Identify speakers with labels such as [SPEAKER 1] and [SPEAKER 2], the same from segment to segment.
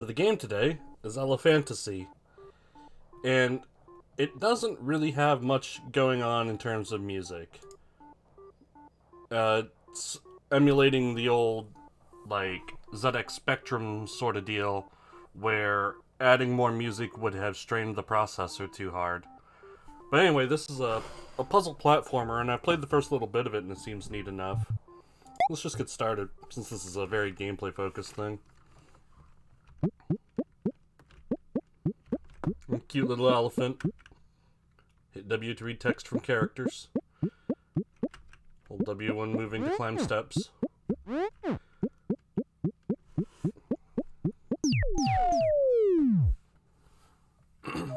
[SPEAKER 1] The game today is Elephantasy, and it doesn't really have much going on in terms of music. It's emulating the old, like, ZX Spectrum sort of deal, where adding more music would have strained the processor too hard. But anyway, this is a puzzle platformer, and I've played the first little bit of it, and it seems neat enough. Let's just get started, since this is a very gameplay focused thing. Cute little elephant. Hit W to read text from characters. Hold W when moving to climb steps.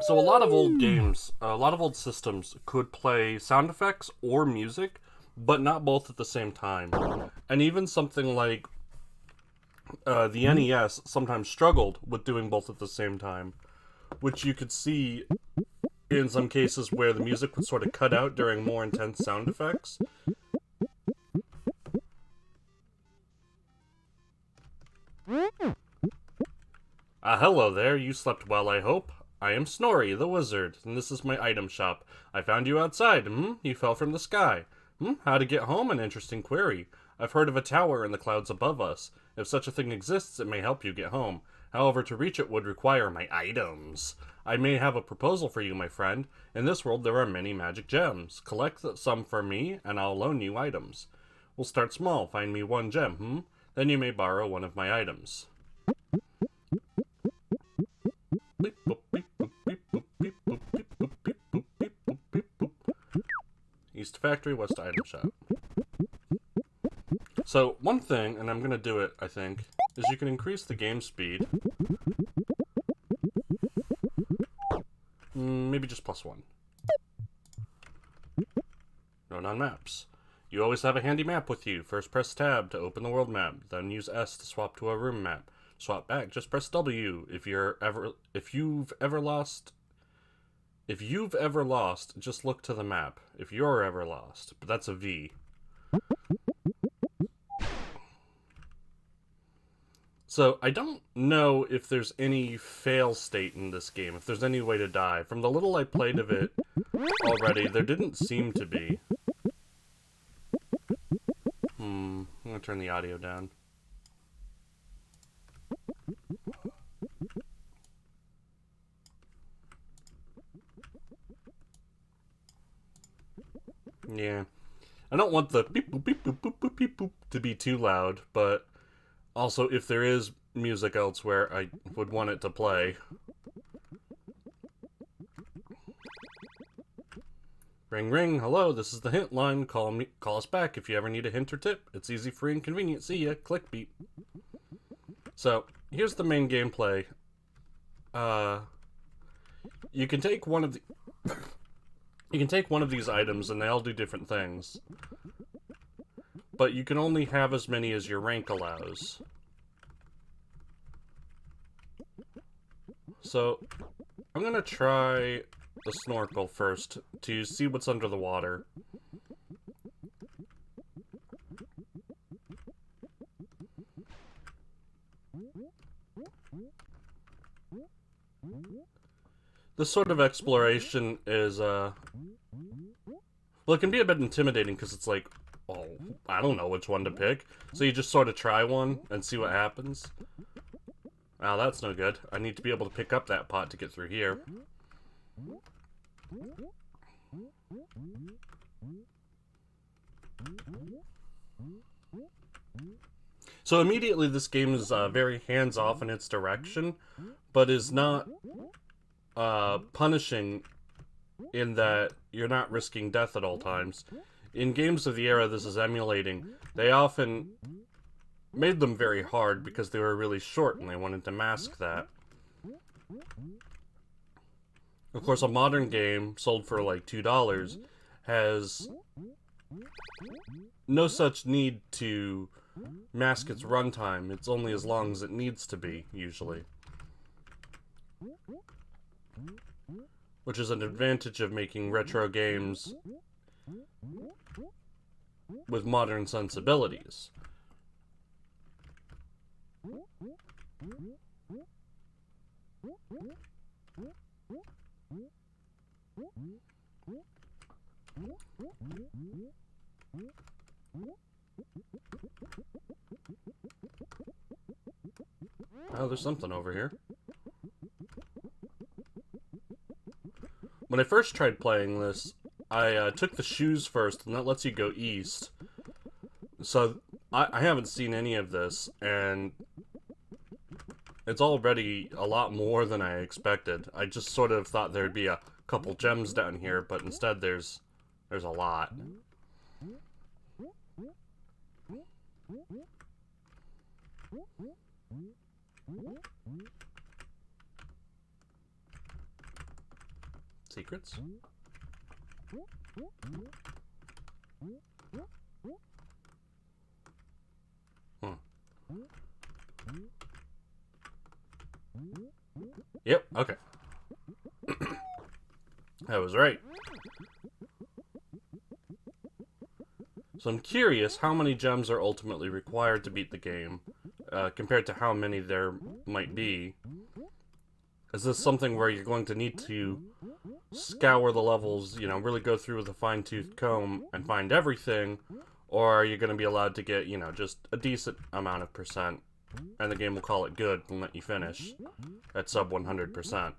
[SPEAKER 1] So a lot of old games, a lot of old systems could play sound effects or music, but not both at the same time. And even something like the NES sometimes struggled with doing both at the same time, which you could see in some cases where the music would sort of cut out during more intense sound effects. Hello there, you slept well, I hope. I am Snorri, the wizard, and this is my item shop. I found you outside, You fell from the sky. How to get home? An interesting query. I've heard of a tower in the clouds above us. If such a thing exists, it may help you get home. However, to reach it would require my items. I may have a proposal for you, my friend. In this world, there are many magic gems. Collect some for me, and I'll loan you items. We'll start small. Find me one gem, Then you may borrow one of my items. East Factory, West Item Shop. So, one thing, and I'm going to do it, I think, is you can increase the game speed. Maybe just +1. Note on maps. You always have a handy map with you. First press tab to open the world map, then use S to swap to a room map. Swap back, just press W. If you've ever lost, just look to the map. If you're ever lost, but that's a V. So, I don't know if there's any fail state in this game, if there's any way to die. From the little I played of it already, there didn't seem to be. I'm gonna turn the audio down. Yeah. I don't want the beep boop beep boop boop boop beep boop to be too loud, but also if there is music elsewhere, I would want it to play. Ring ring, hello, this is the hint line. Call us back if you ever need a hint or tip. It's easy, free, and convenient. See ya. Click beep. So, here's the main gameplay. You can take one of the You can take one of these items and they all do different things. But you can only have as many as your rank allows. So, I'm gonna try the snorkel first to see what's under the water. This sort of exploration is, well, it can be a bit intimidating because it's like, oh, I don't know which one to pick. So you just sort of try one and see what happens. Ah, that's no good. I need to be able to pick up that pot to get through here. So immediately this game is very hands-off in its direction, but is not punishing in that you're not risking death at all times. In games of the era this is emulating, they often made them very hard because they were really short and they wanted to mask that. Of course, a modern game sold for like $2 has no such need to mask its runtime. It's only as long as it needs to be, usually. Which is an advantage of making retro games with modern sensibilities. Oh, there's something over here. When I first tried playing this, I took the shoes first, and that lets you go east. So, I haven't seen any of this, and it's already a lot more than I expected. I just sort of thought there'd be a couple gems down here, but instead there's a lot. Secrets? Hmm. Yep, okay. I was right. So I'm curious how many gems are ultimately required to beat the game, compared to how many there might be. Is this something where you're going to need to scour the levels, you know, really go through with a fine-tooth comb and find everything, or are you going to be allowed to get, you know, just a decent amount of percent, and the game will call it good and let you finish at sub 100%?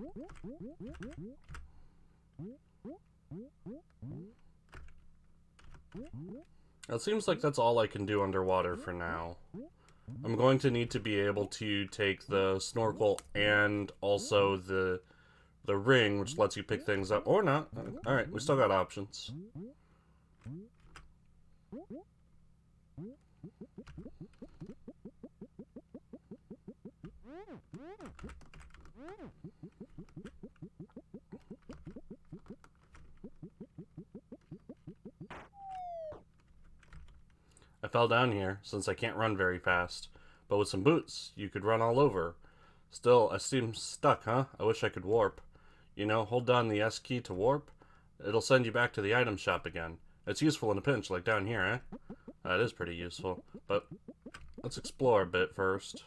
[SPEAKER 1] It seems like that's all I can do underwater for now. I'm going to need to be able to take the snorkel and also the ring, which lets you pick things up, or not. Alright, we still got options. I fell down here, since I can't run very fast. But with some boots, you could run all over. Still, I seem stuck, huh? I wish I could warp. You know, hold down the S key to warp. It'll send you back to the item shop again. It's useful in a pinch, like down here, eh? That is pretty useful. But let's explore a bit first.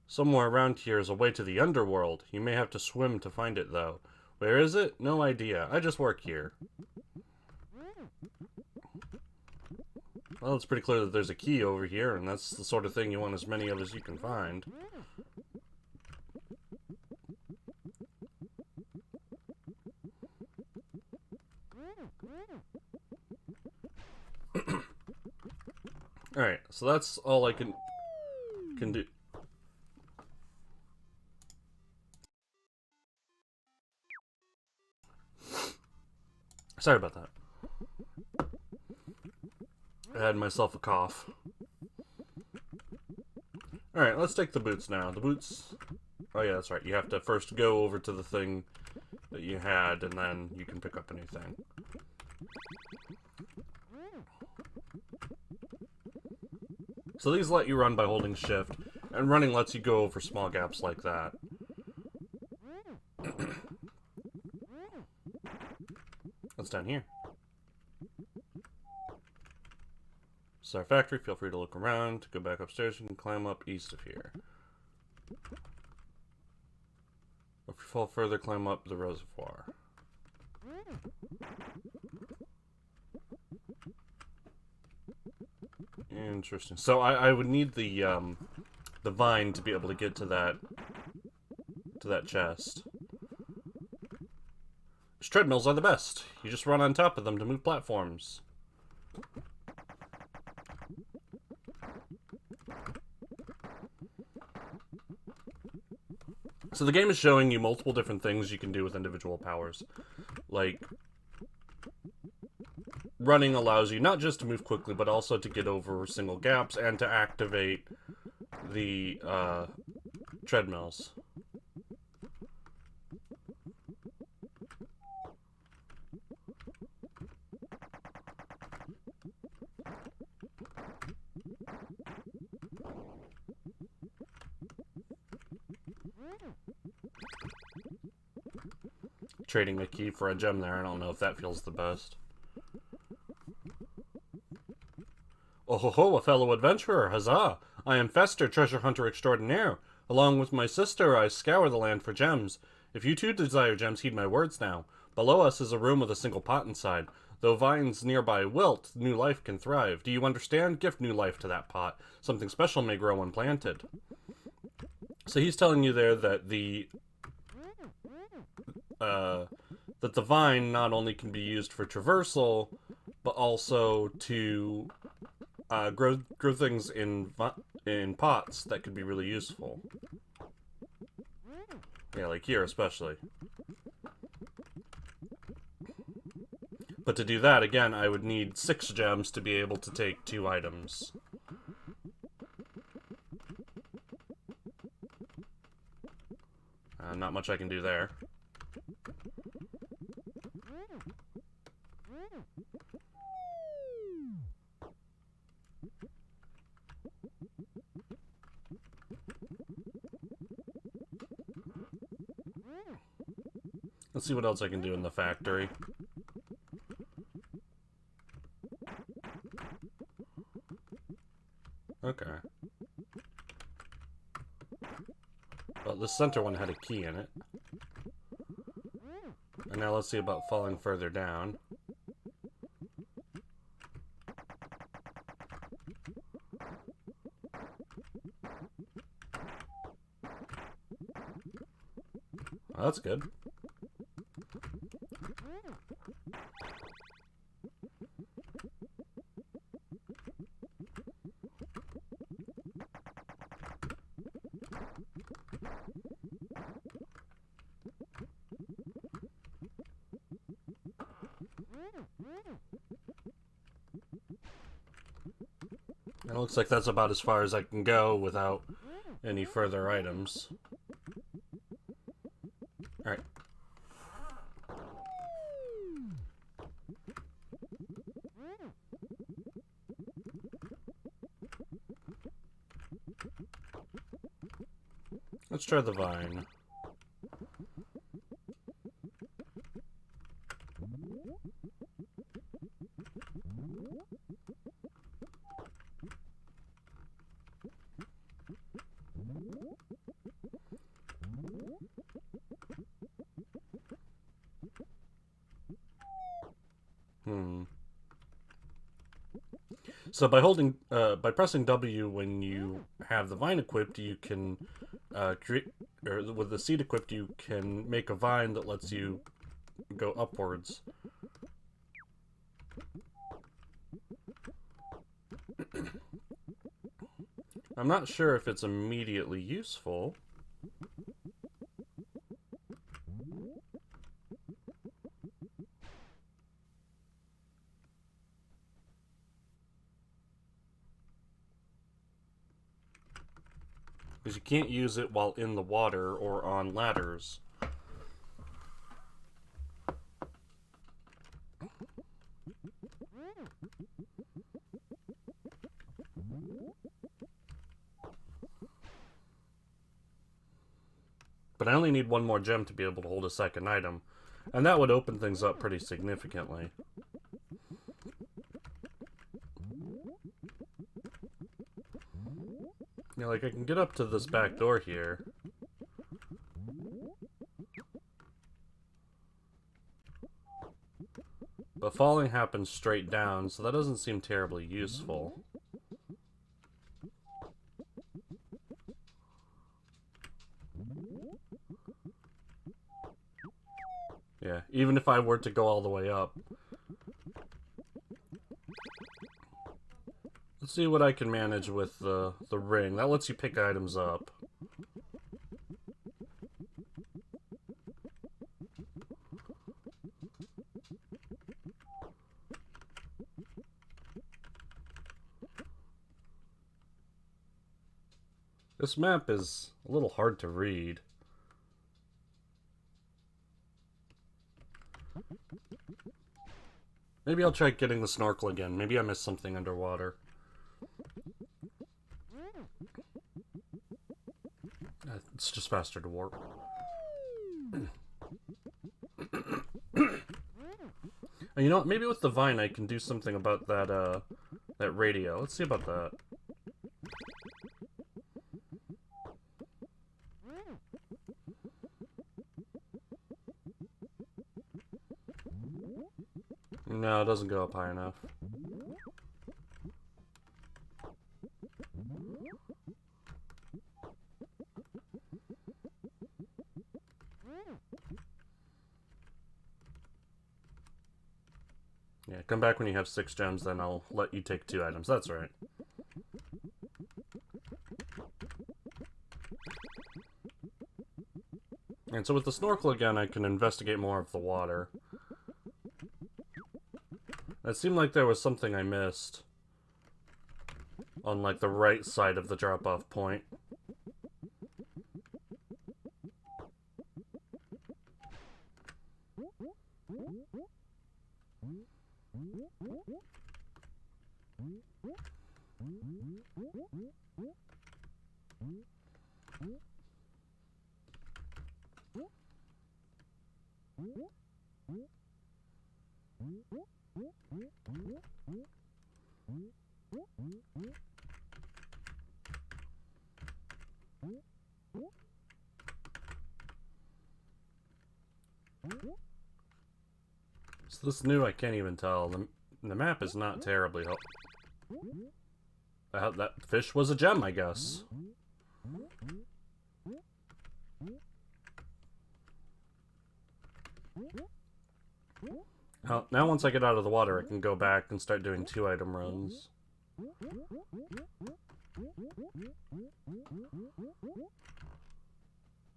[SPEAKER 1] Somewhere around here is a way to the Underworld. You may have to swim to find it, though. Where is it? No idea. I just work here. Well, it's pretty clear that there's a key over here, and that's the sort of thing you want as many of as you can find. Alright, so that's all I can do. Sorry about that. I had myself a cough. Alright, let's take the boots now. The boots... Oh yeah, that's right. You have to first go over to the thing that you had, and then you can pick up anything. So these let you run by holding shift, and running lets you go over small gaps like that. What's down here? This is our factory. Feel free to look around. To go back upstairs, you can climb up east of here. If you fall further, climb up the reservoir. Interesting. So I would need the vine to be able to get to that chest. These treadmills are the best. You just run on top of them to move platforms. So the game is showing you multiple different things you can do with individual powers. Like, running allows you not just to move quickly, but also to get over single gaps and to activate the treadmills. Trading a key for a gem there, I don't know if that feels the best. Oh ho ho, a fellow adventurer, huzzah! I am Fester, treasure hunter extraordinaire. Along with my sister, I scour the land for gems. If you too desire gems, heed my words now. Below us is a room with a single pot inside. Though vines nearby wilt, new life can thrive. Do you understand? Gift new life to that pot. Something special may grow when planted. So he's telling you there that the vine not only can be used for traversal, but also to grow things in pots that could be really useful. Yeah, like here especially. But to do that, again, I would need 6 gems to be able to take 2 items. Not much I can do there. Let's see what else I can do in the factory. Okay. Well, the center one had a key in it. And now let's see about falling further down. Well, that's good. It looks like that's about as far as I can go without any further items. Alright. Let's try the vine. So by pressing W when you have the vine equipped, you can create, or with the seed equipped, you can make a vine that lets you go upwards. I'm not sure if it's immediately useful. Because you can't use it while in the water or on ladders. But I only need 1 more gem to be able to hold a second item. And that would open things up pretty significantly. Yeah, like I can get up to this back door here. But falling happens straight down, so that doesn't seem terribly useful. Yeah, even if I were to go all the way up. Let's see what I can manage with the ring. That lets you pick items up. This map is a little hard to read. Maybe I'll try getting the snorkel again. Maybe I missed something underwater. It's just faster to warp. And you know what? Maybe with the vine I can do something about that, That radio. Let's see about that. No, it doesn't go up high enough. Yeah, come back when you have 6 gems, then I'll let you take 2 items. That's right. And so with the snorkel again, I can investigate more of the water. It seemed like there was something I missed on, like, the right side of the drop-off point. So this new, I can't even tell. The map is not terribly helpful. That fish was a gem, I guess. Now once I get out of the water, I can go back and start doing 2-item runs.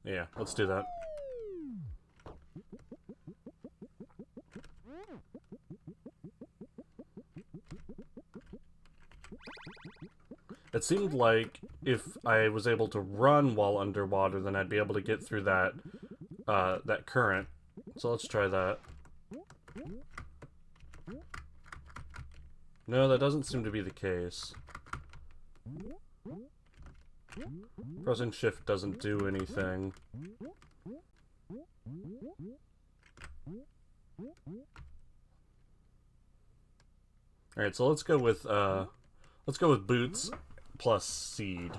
[SPEAKER 1] Yeah, let's do that. It seemed like if I was able to run while underwater, then I'd be able to get through that that current. So let's try that. No, that doesn't seem to be the case. Pressing shift doesn't do anything. Alright, so let's go with boots plus seed.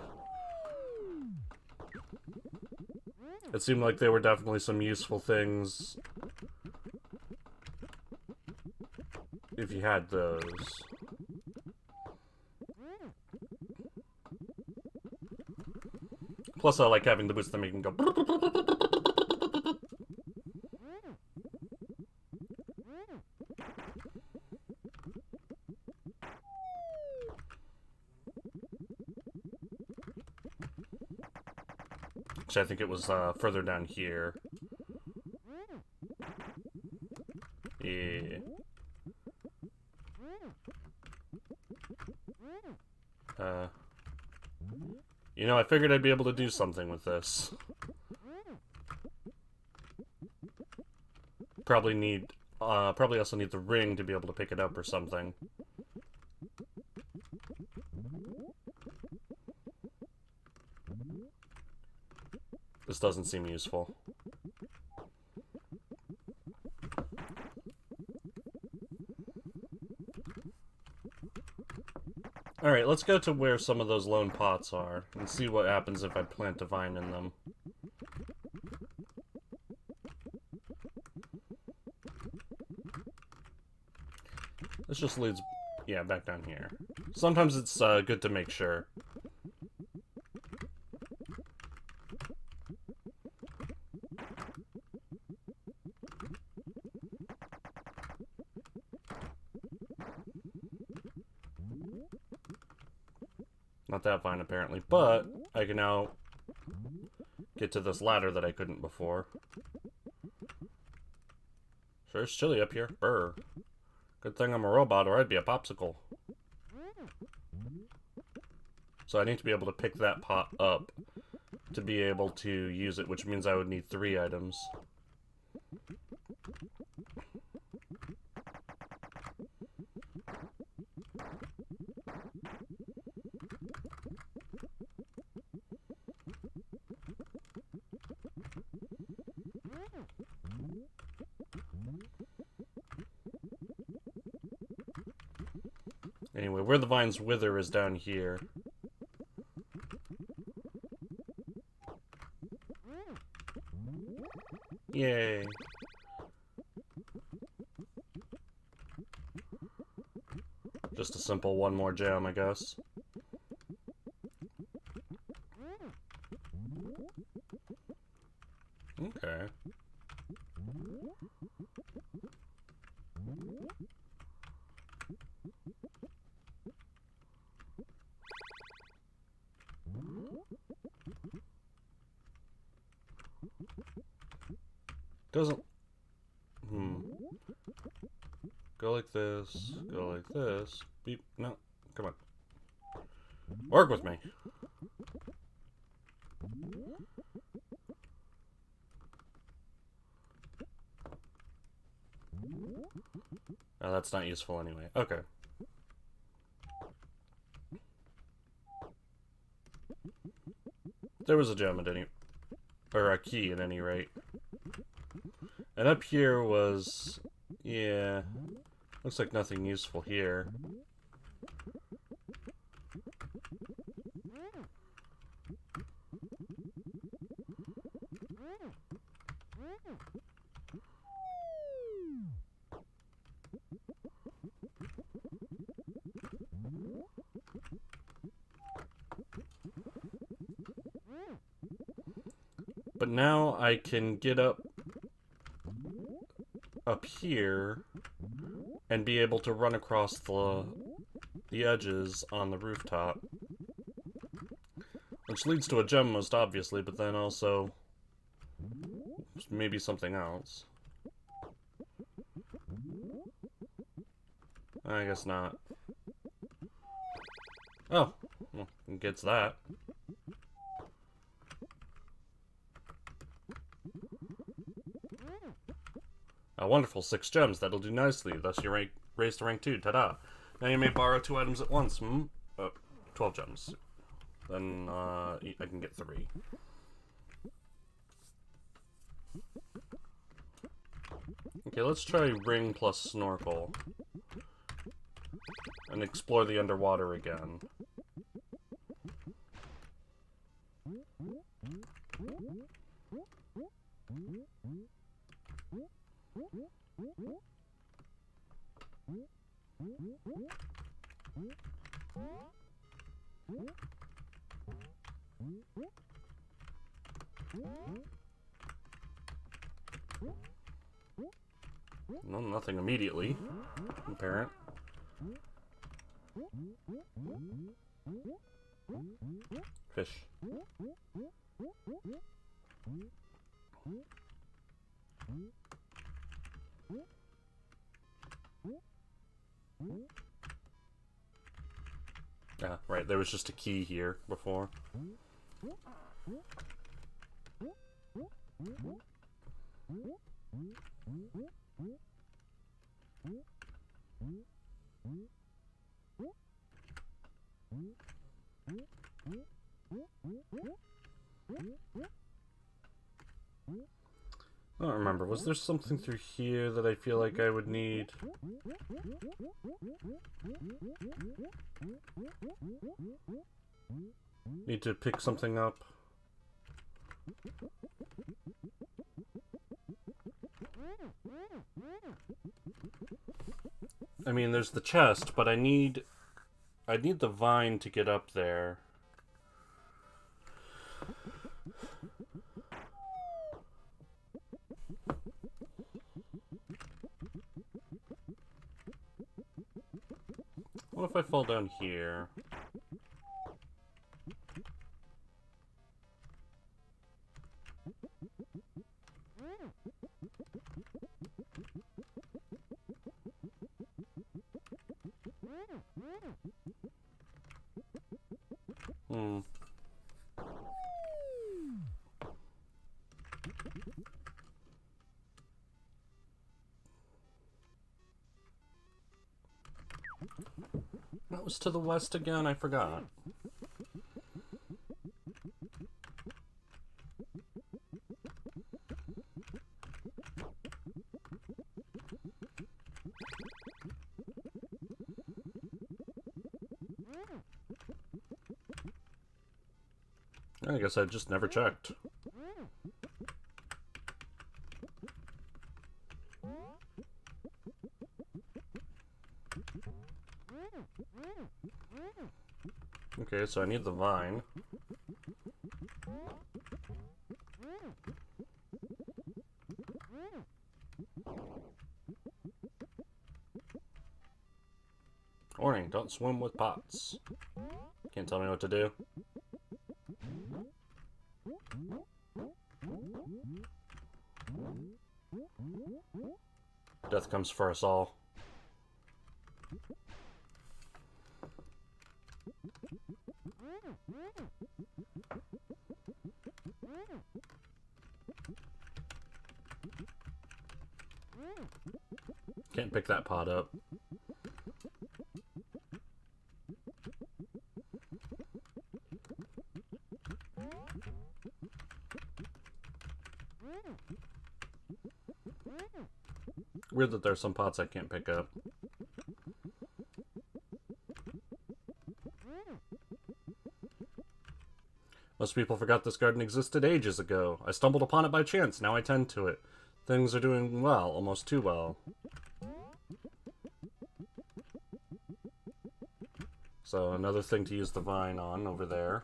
[SPEAKER 1] It seemed like there were definitely some useful things if you had those. Plus, I like having the boots that make them go. Actually, I think it was further down here. Yeah. You know, I figured I'd be able to do something with this. Probably also need the ring to be able to pick it up or something. This doesn't seem useful. Alright, let's go to where some of those lone pots are and see what happens if I plant a vine in them. This just leads, yeah, back down here. Sometimes it's good to make sure. Not that vine, apparently, but I can now get to this ladder that I couldn't before. Sure, it's chilly up here. Brr. Good thing I'm a robot, or I'd be a popsicle. So I need to be able to pick that pot up to be able to use it, which means I would need 3 items. Anyway, where the vines wither is down here. Yay. Just a simple one more gem, I guess. Okay. Doesn't... Go like this, go like this. Beep. No, come on. Work with me. Oh, that's not useful anyway. Okay. There was a gem at any... or a key at any rate. And up here was... yeah... looks like nothing useful here. But now I can get up here and be able to run across the edges on the rooftop. Which leads to a gem most obviously, but then also maybe something else. I guess not. Oh, well, it gets that. A wonderful 6 gems. That'll do nicely. Thus you raise to rank 2. Ta-da! Now you may borrow 2 items at once. 12 gems. Then I can get 3. Okay, let's try ring plus snorkel. And explore the underwater again. No, nothing immediately. Apparent. Fish. Ah, right, there was just a key here before. I don't remember. Was there something through here that I feel like I would need? Need to pick something up? I mean, there's the chest, but I need the vine to get up there. What if I fall down here? That was to the west again, I forgot. I guess I just never checked. Okay, so I need the vine. Warning, don't swim with pots. Can't tell me what to do. Death comes for us all. Can't pick that pot up. Weird that there's some pots I can't pick up. Most people forgot this garden existed ages ago. I stumbled upon it by chance, now I tend to it. Things are doing well, almost too well. So another thing to use the vine on over there.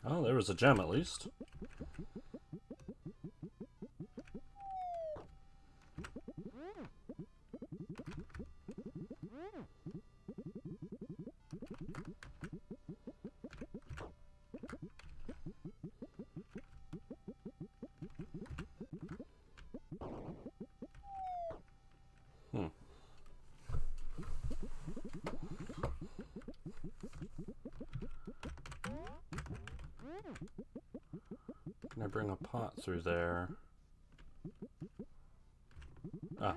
[SPEAKER 1] Oh, there was a gem at least. Can I bring a pot through there? Ah.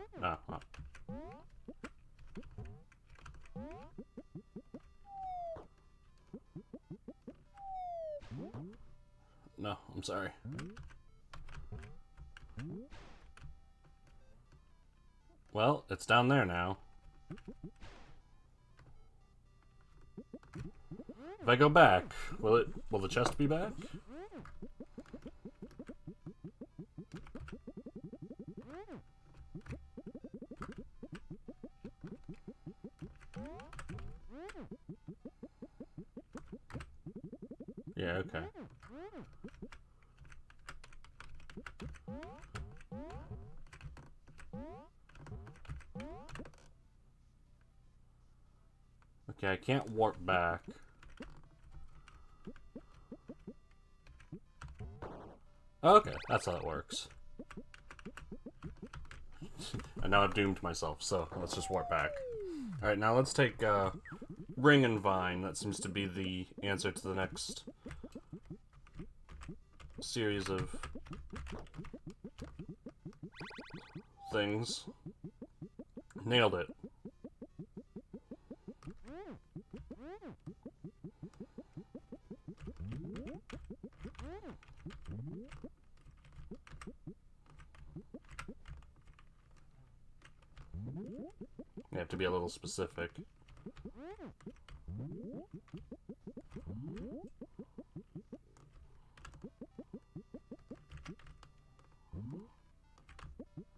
[SPEAKER 1] No, I'm sorry. Well, it's down there now. If I go back, will the chest be back? Yeah, okay. Okay, I can't warp back. Okay, that's how it works. And now I've doomed myself, so let's just warp back. Alright, now let's take Ring and Vine. That seems to be the answer to the next series of things. Nailed it. You have to be a little specific.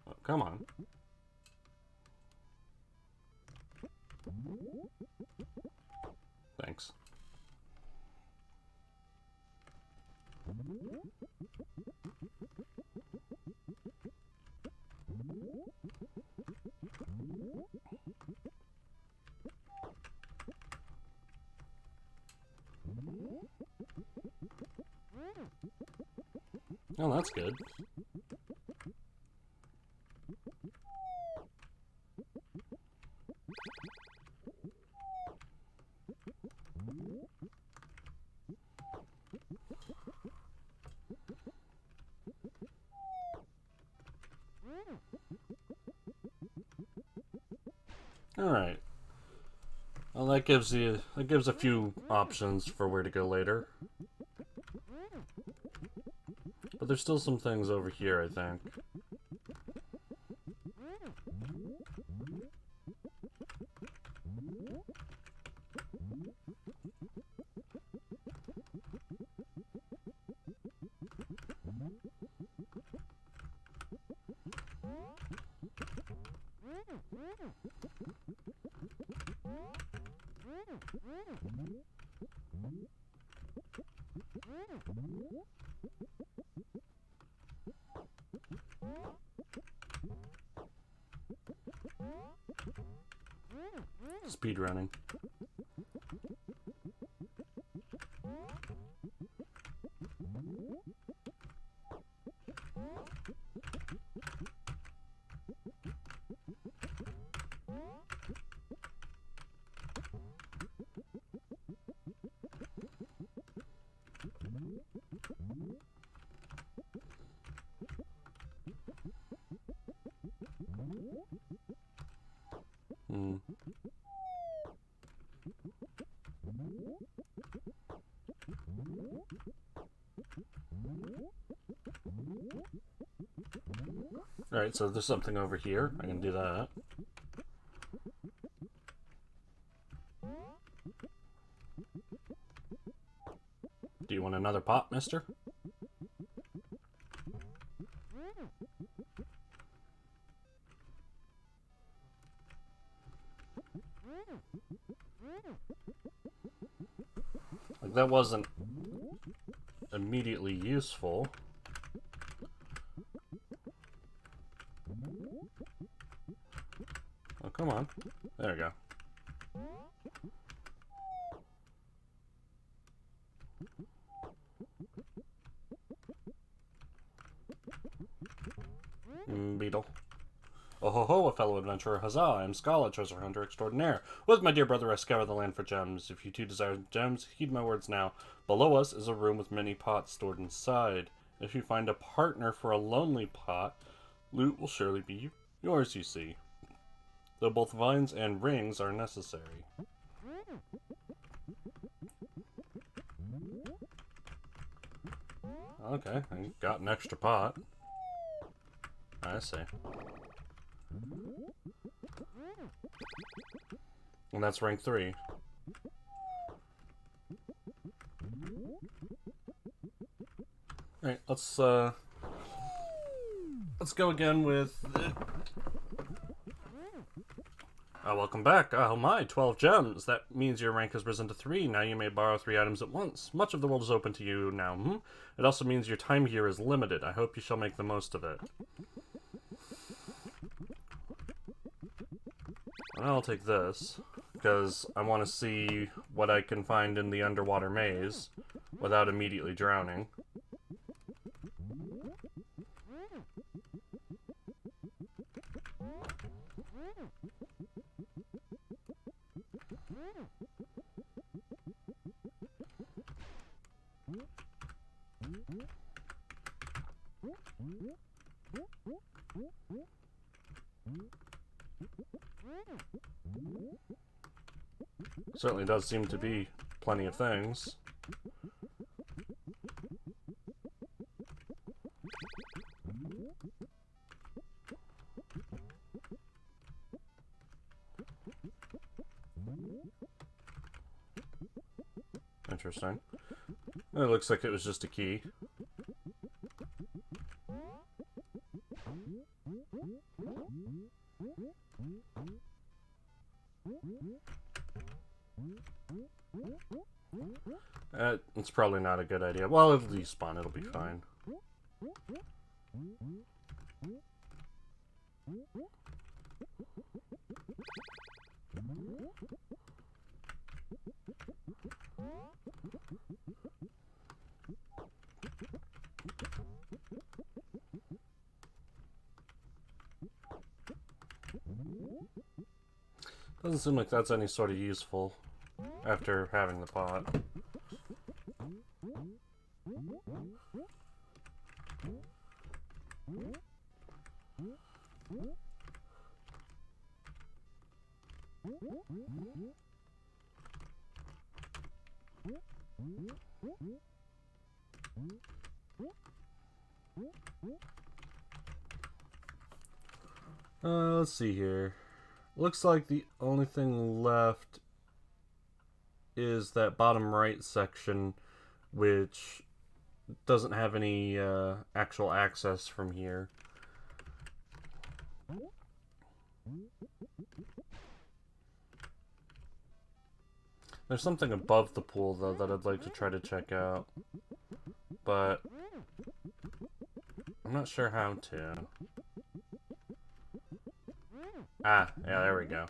[SPEAKER 1] Oh, come on. Thanks. Oh, that's good. Alright. Well, that gives a few options for where to go later. But there's still some things over here, I think. Speedrunning. Alright, so there's something over here. I can do that. Do you want another pot, mister? Like, that wasn't immediately useful. Oh, come on. There we go. Beetle. Oh ho ho, a fellow adventurer, huzzah! I am Scala, treasure hunter extraordinaire. With my dear brother, I scour the land for gems. If you too desire gems, heed my words now. Below us is a room with many pots stored inside. If you find a partner for a lonely pot, loot will surely be yours, you see. Though both vines and rings are necessary. Okay, I got an extra pot. I see. And that's rank 3. Alright, let's go again with... welcome back. Oh my, 12 gems. That means your rank has risen to 3. Now you may borrow 3 items at once. Much of the world is open to you now. It also means your time here is limited. I hope you shall make the most of it. I'll take this, because I want to see what I can find in the underwater maze without immediately drowning. Certainly does seem to be plenty of things. Interesting. It looks like it was just a key. It's probably not a good idea. Well, if these spawn, it'll be fine. Doesn't seem like that's any sort of useful after having the pot. Let's see here. Looks like the only thing left is that bottom right section, which doesn't have any actual access from here. There's something above the pool, though, that I'd like to try to check out. But I'm not sure how to. Ah, yeah, there we go.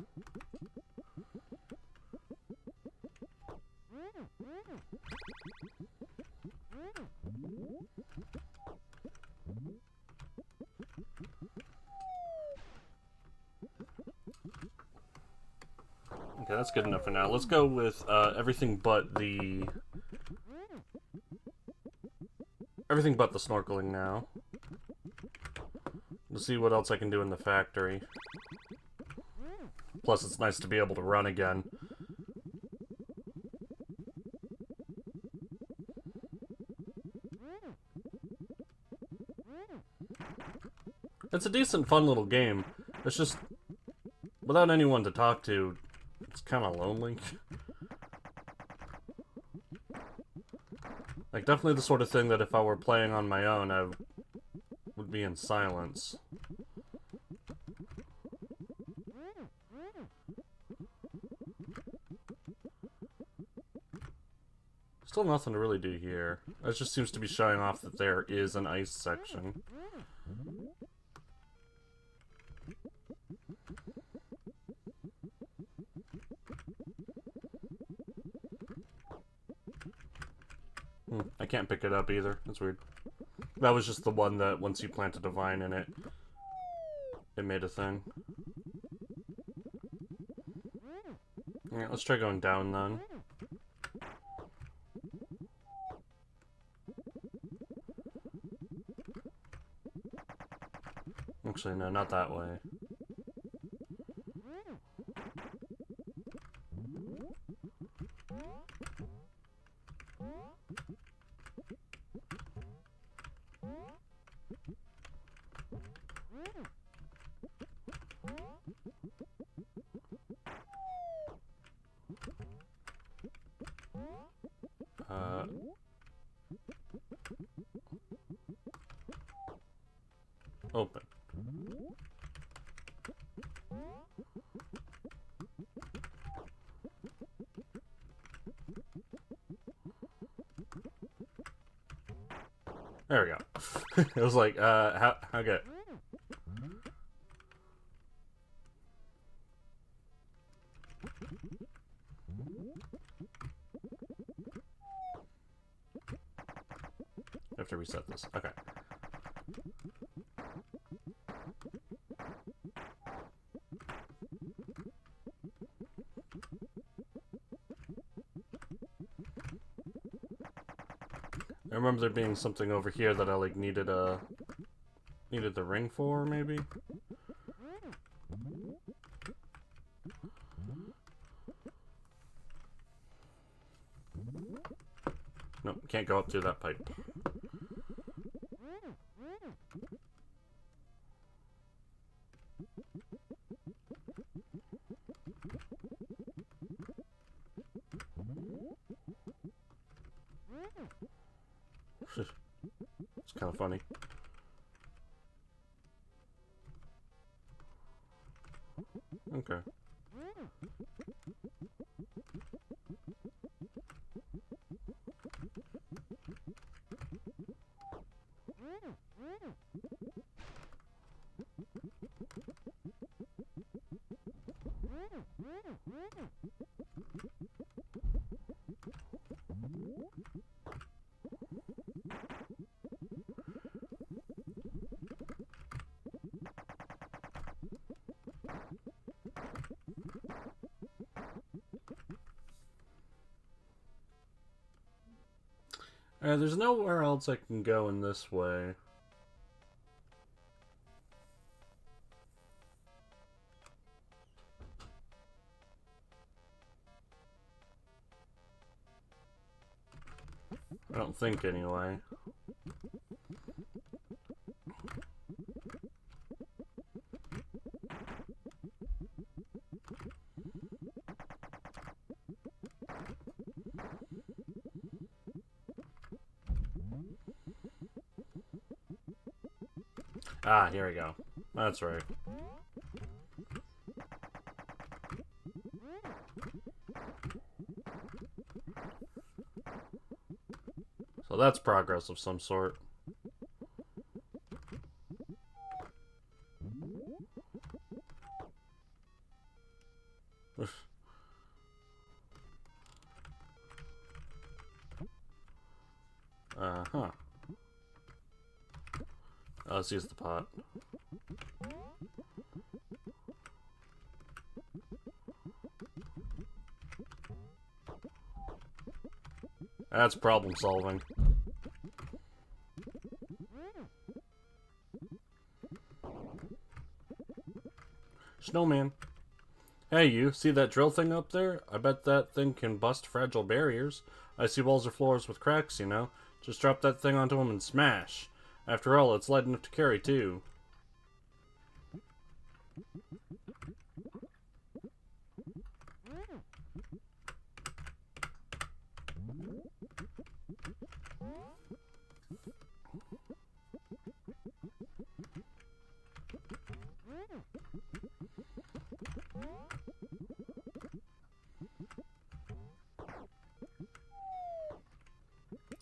[SPEAKER 1] Okay, that's good enough for now. Let's go with everything but the snorkeling now. Let's see what else I can do in the factory. Plus, it's nice to be able to run again. It's a decent, fun little game. It's just, without anyone to talk to, it's kind of lonely. Like, definitely the sort of thing that if I were playing on my own, I would be in silence. Still nothing to really do here. It just seems to be showing off that there is an ice section. I can't pick it up either. That's weird. That was just the one that once you planted a vine in it, it made a thing. Alright, let's try going down then. Actually, no, not that way. Open. There we go. It was like, how good? I have to reset this. Okay. I remember there being something over here that I like needed the ring for, maybe? Nope, can't go up through that pipe. It's kind of funny. Okay. There's nowhere else I can go in this way. I don't think, anyway. Ah, here we go. That's right. So that's progress of some sort. Huh. Oh, let's use the pot. That's problem solving. Snowman. Hey, you, see that drill thing up there? I bet that thing can bust fragile barriers. I see walls or floors with cracks, you know. Just drop that thing onto them and smash. After all, it's light enough to carry, too.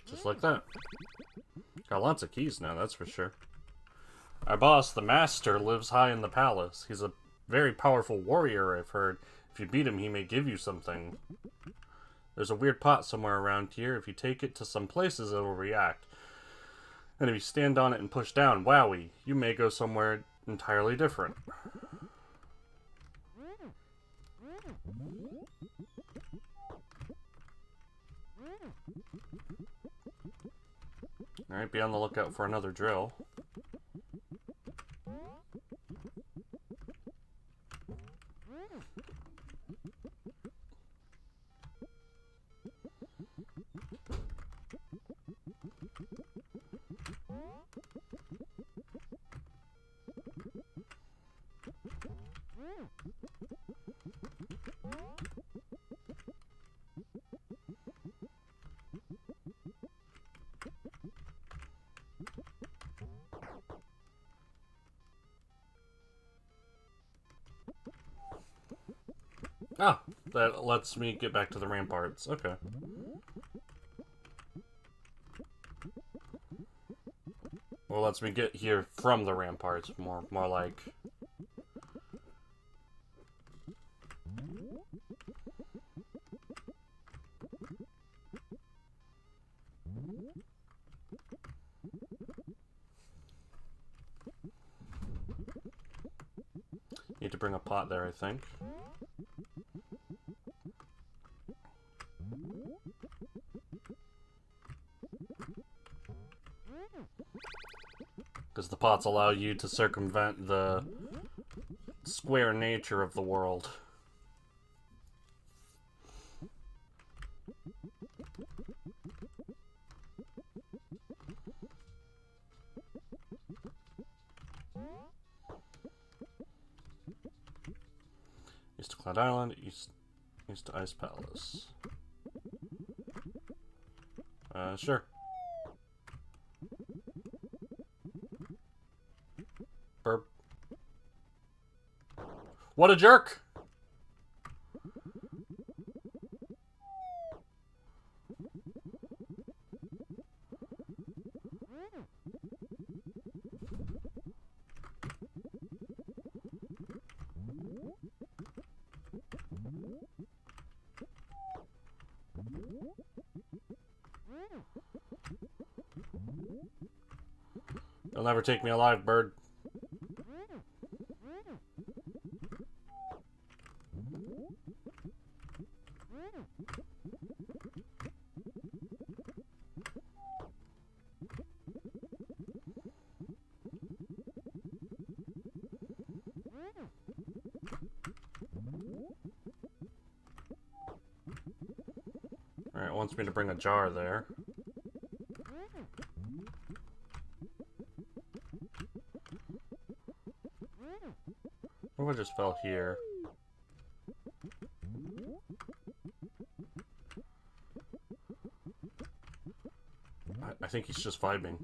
[SPEAKER 1] Just like that. Got lots of keys now, that's for sure. Our boss, the Master, lives high in the palace. He's a very powerful warrior, I've heard. If you beat him, he may give you something. There's a weird pot somewhere around here. If you take it to some places, it'll react. And if you stand on it and push down, wowie, you may go somewhere entirely different. Alright, be on the lookout for another drill. Ah, that lets me get back to the ramparts. Okay. Well, lets me get here from the ramparts. More like. Need to bring a pot there, I think. Because the pots allow you to circumvent the square nature of the world. East to Cloud Island, east to Ice Palace. Sure. Burp. What a jerk! You'll never take me alive, bird. Alright, it wants me to bring a jar there. What if I just fell here? I think he's just vibing.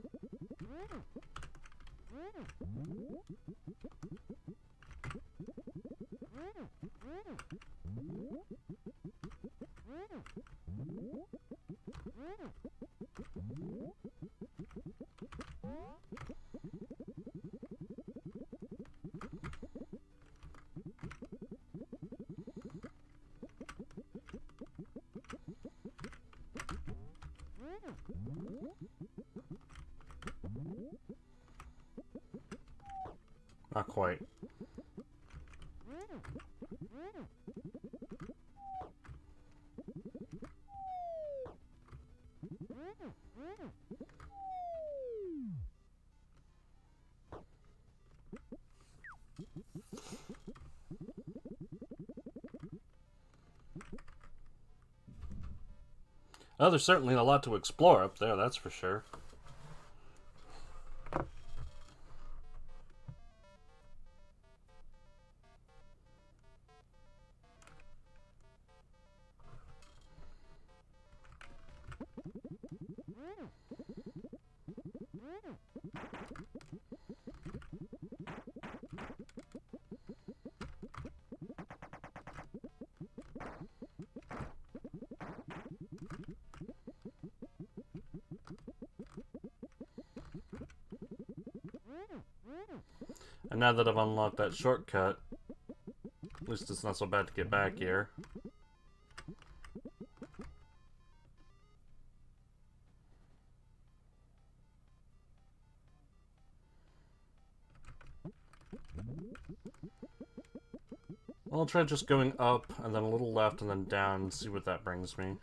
[SPEAKER 1] Not quite. Oh, there's certainly a lot to explore up there, that's for sure. And now that I've unlocked that shortcut, at least it's not so bad to get back here. I'll try just going up, and then a little left, and then down, and see what that brings me.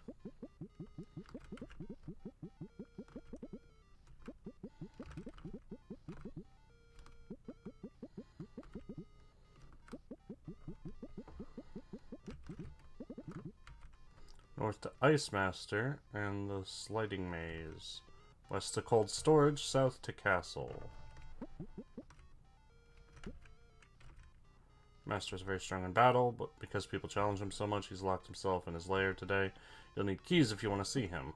[SPEAKER 1] North to Ice Master, and the Sliding Maze. West to Cold Storage, south to Castle. Master is very strong in battle, but because people challenge him so much, he's locked himself in his lair today. You'll need keys if you want to see him.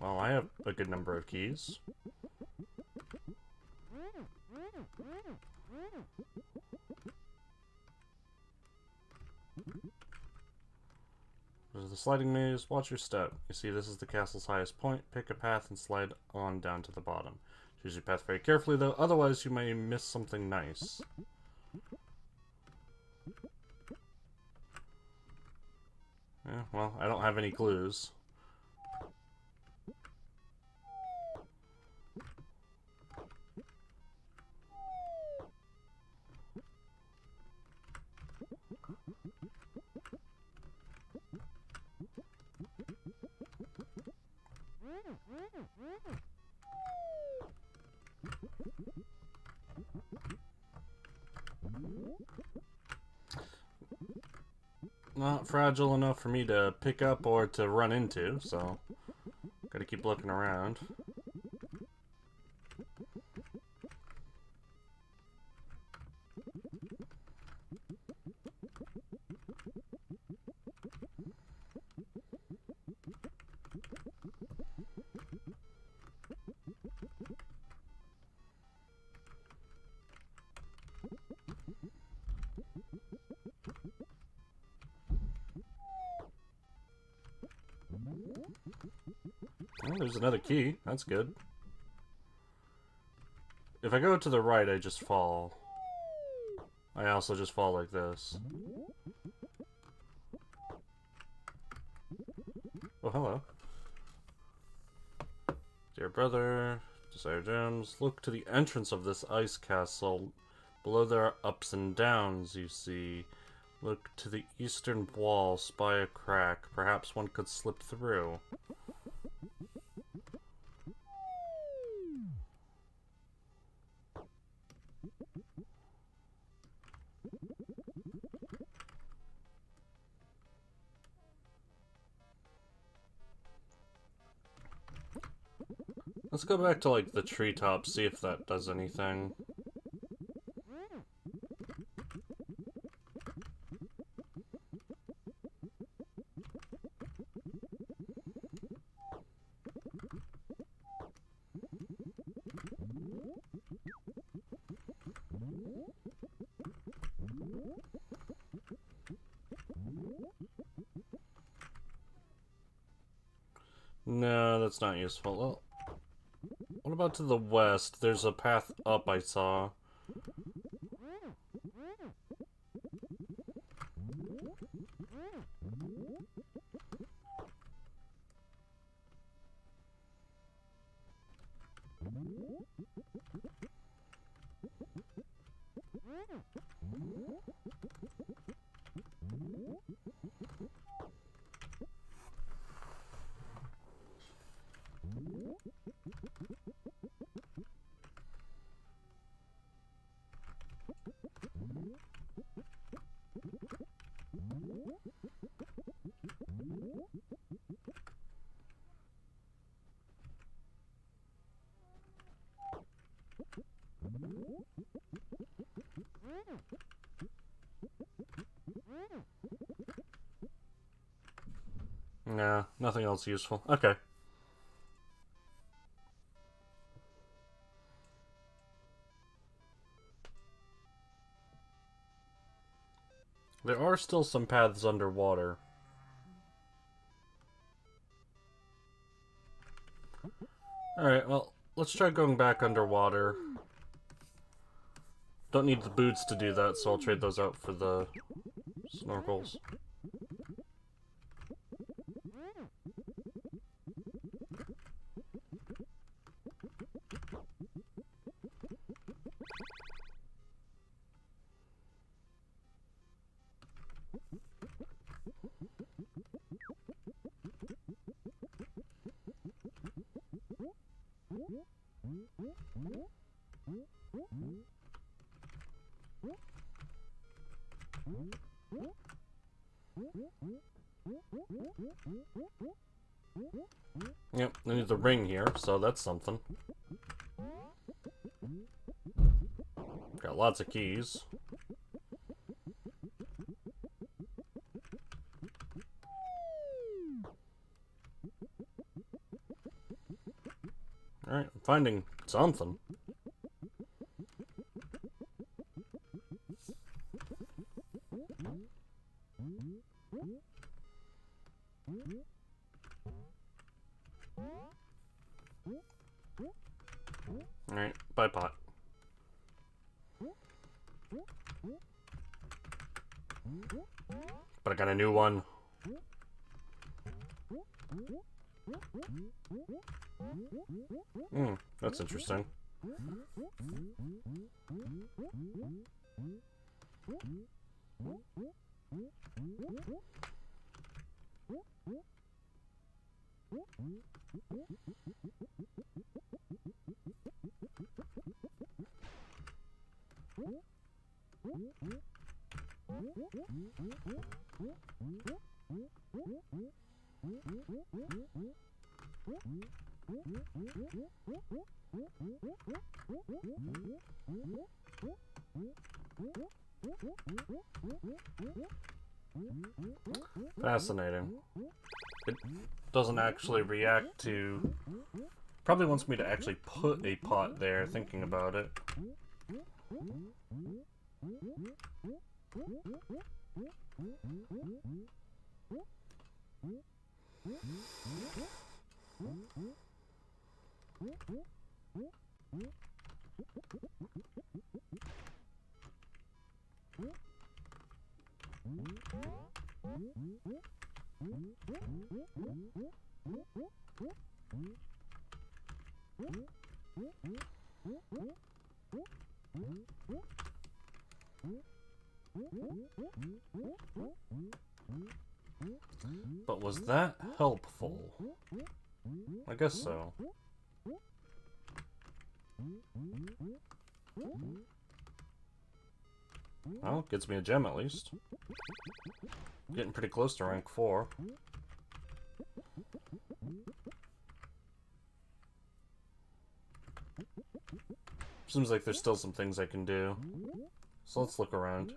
[SPEAKER 1] Well, I have a good number of keys. There's the sliding maze. Watch your step. You see, this is the castle's highest point. Pick a path and slide on down to the bottom. Choose your path very carefully, though, otherwise you may miss something nice. Yeah, well, I don't have any clues. Not fragile enough for me to pick up or to run into, so gotta keep looking around. Oh, there's another key. That's good. If I go to the right, I just fall. I also just fall like this. Oh, hello. Dear brother, desire gems. Look to the entrance of this ice castle. Below there are ups and downs, you see. Look to the eastern wall, spy a crack. Perhaps one could slip through. Let's go back to, like, the treetops, see if that does anything. No, that's not useful. Well, what about to the west? There's a path up I saw. Nah, nothing else useful. Okay. There are still some paths underwater. Alright, well, let's try going back underwater. Don't need the boots to do that, so I'll trade those out for the snorkels. Yep, I need the ring here, so that's something. Got lots of keys. Alright, I'm finding something. Alright, bye pot. But I got a new one. That's interesting. Fascinating. It doesn't actually react to... Probably wants me to actually put a pot there, thinking about it. But was that helpful? I guess so. Well, gets me a gem at least. Getting pretty close to rank 4. Seems like there's still some things I can do. So let's look around.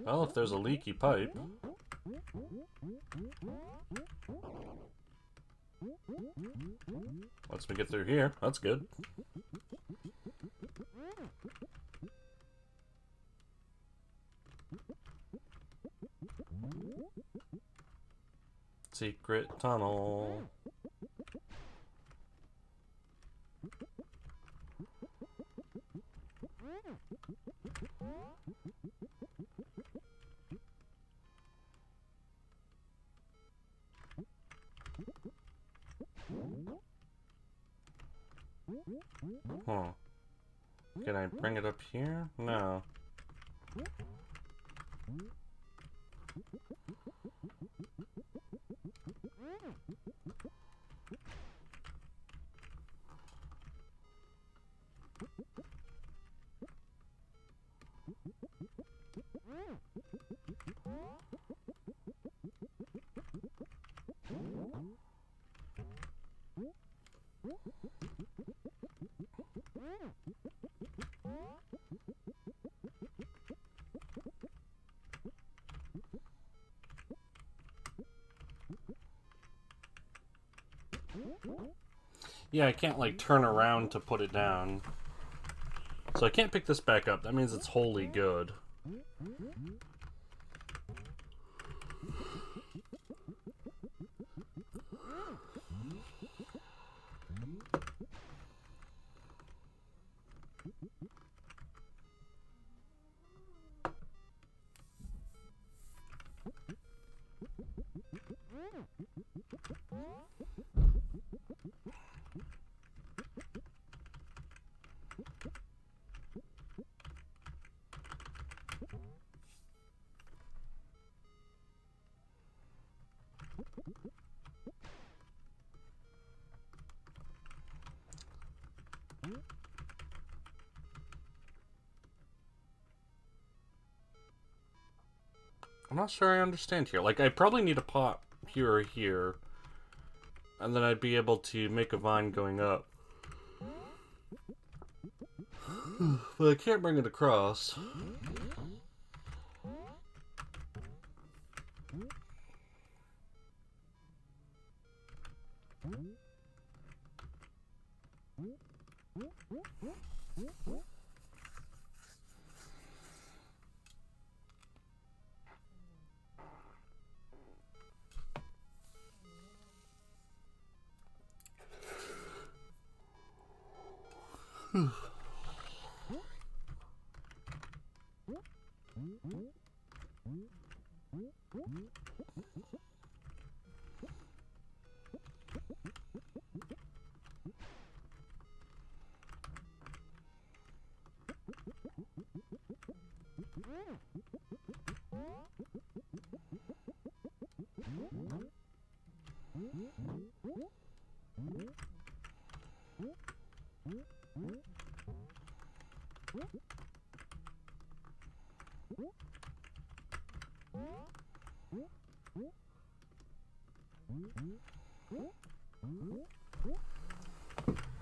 [SPEAKER 1] Well, if there's a leaky pipe. Lets me get through here. That's good. Secret tunnel. Huh. Can I bring it up here? No. Yeah, I can't, like, turn around to put it down. So I can't pick this back up. That means it's wholly good. I'm not sure I understand here. Like, I probably need a pot here or here. And then I'd be able to make a vine going up. But I can't bring it across.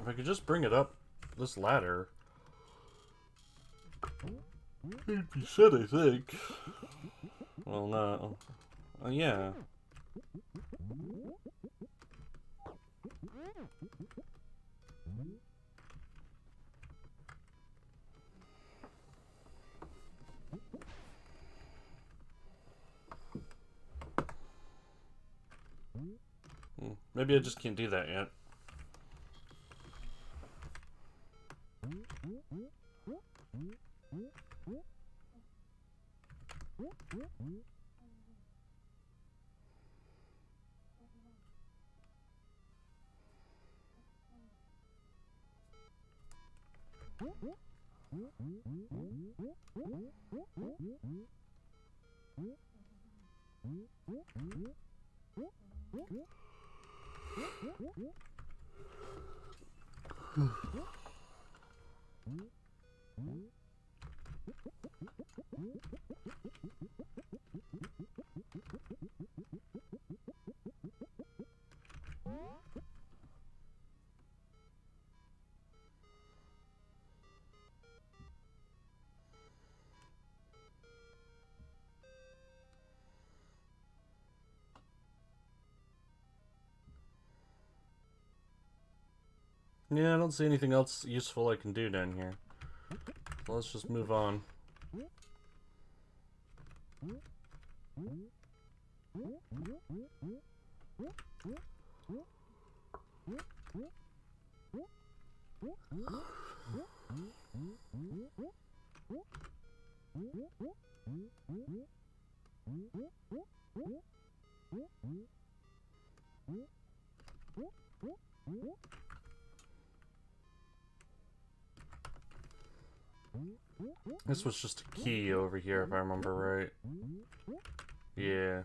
[SPEAKER 1] If I could just bring it up this ladder, it'd be set, I think. Well, no. Yeah. Maybe I just can't do that yet. Yeah, I don't see anything else useful I can do down here. So let's just move on. This was just a key over here, if I remember right. Yeah.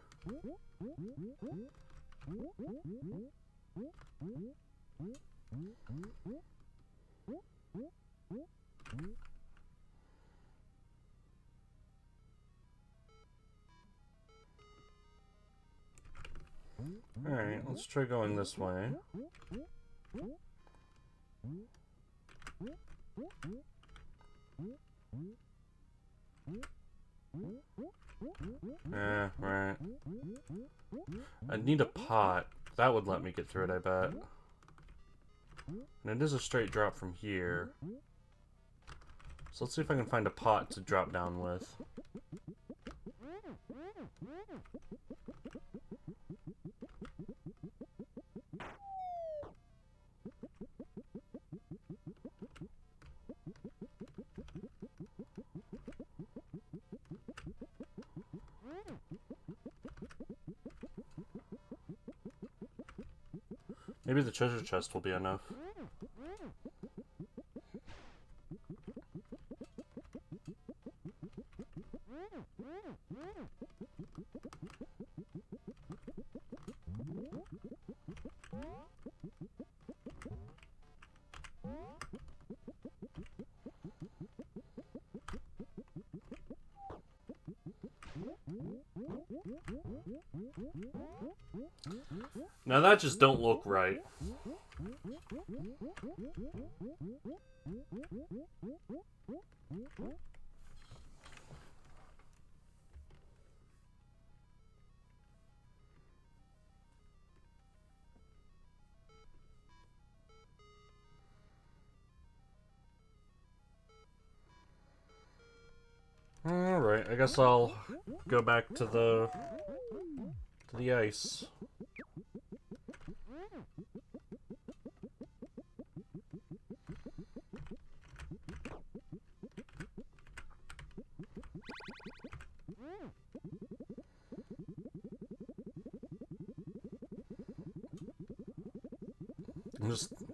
[SPEAKER 1] Alright, let's try going this way. Right. I need a pot. That would let me get through it, I bet. And it is a straight drop from here. So let's see if I can find a pot to drop down with. Maybe the treasure chest will be enough. Now that just don't look right. Alright, I guess I'll go back to the ice.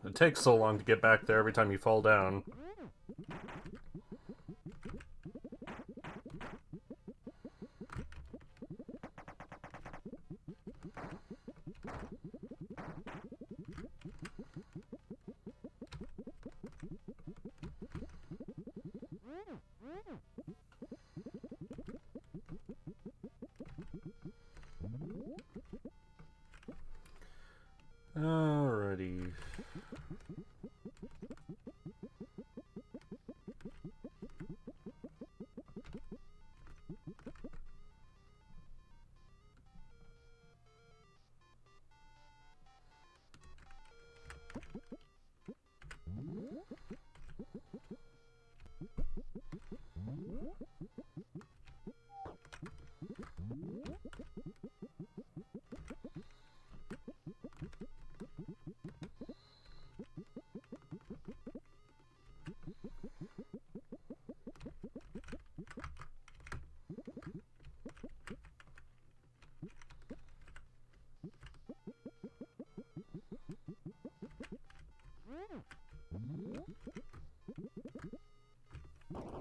[SPEAKER 1] It takes so long to get back there every time you fall down. Alrighty.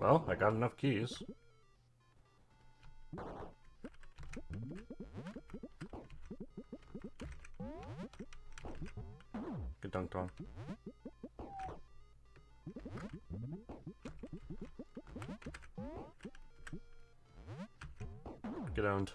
[SPEAKER 1] Well, I got enough keys. Get dunked on. Get owned.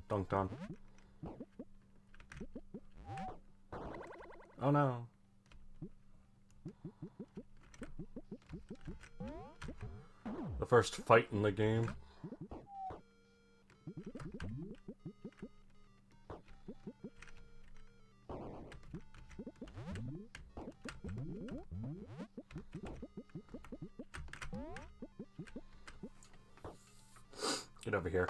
[SPEAKER 1] Dunked on. Oh no. The first fight in the game. Get over here.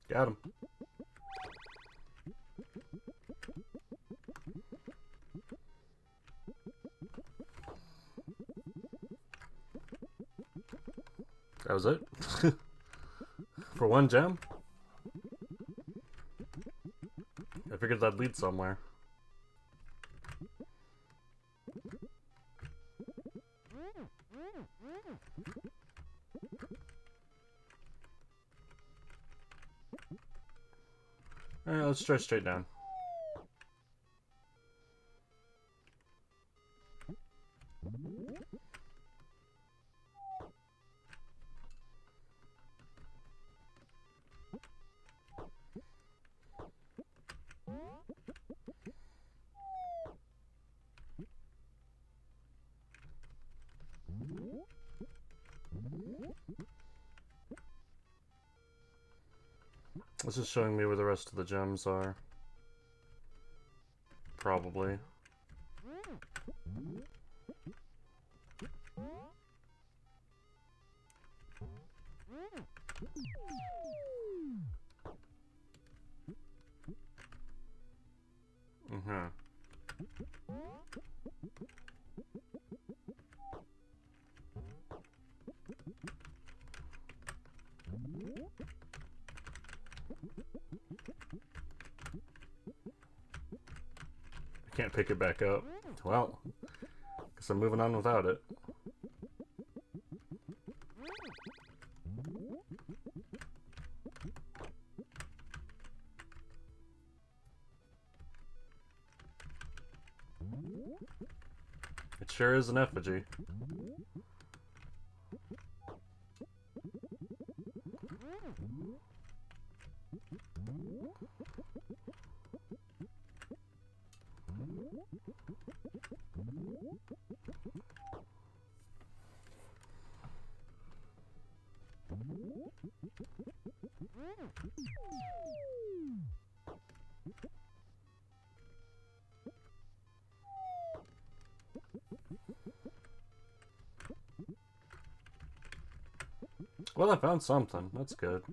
[SPEAKER 1] Got him. That was it? For one gem? I figured that'd lead somewhere. Alright, let's try straight down. This is showing me where the rest of the gems are. Probably. Mm-hmm. I can't pick it back up. Well, guess I'm moving on without it. It sure is an effigy. Well, I found something. That's good.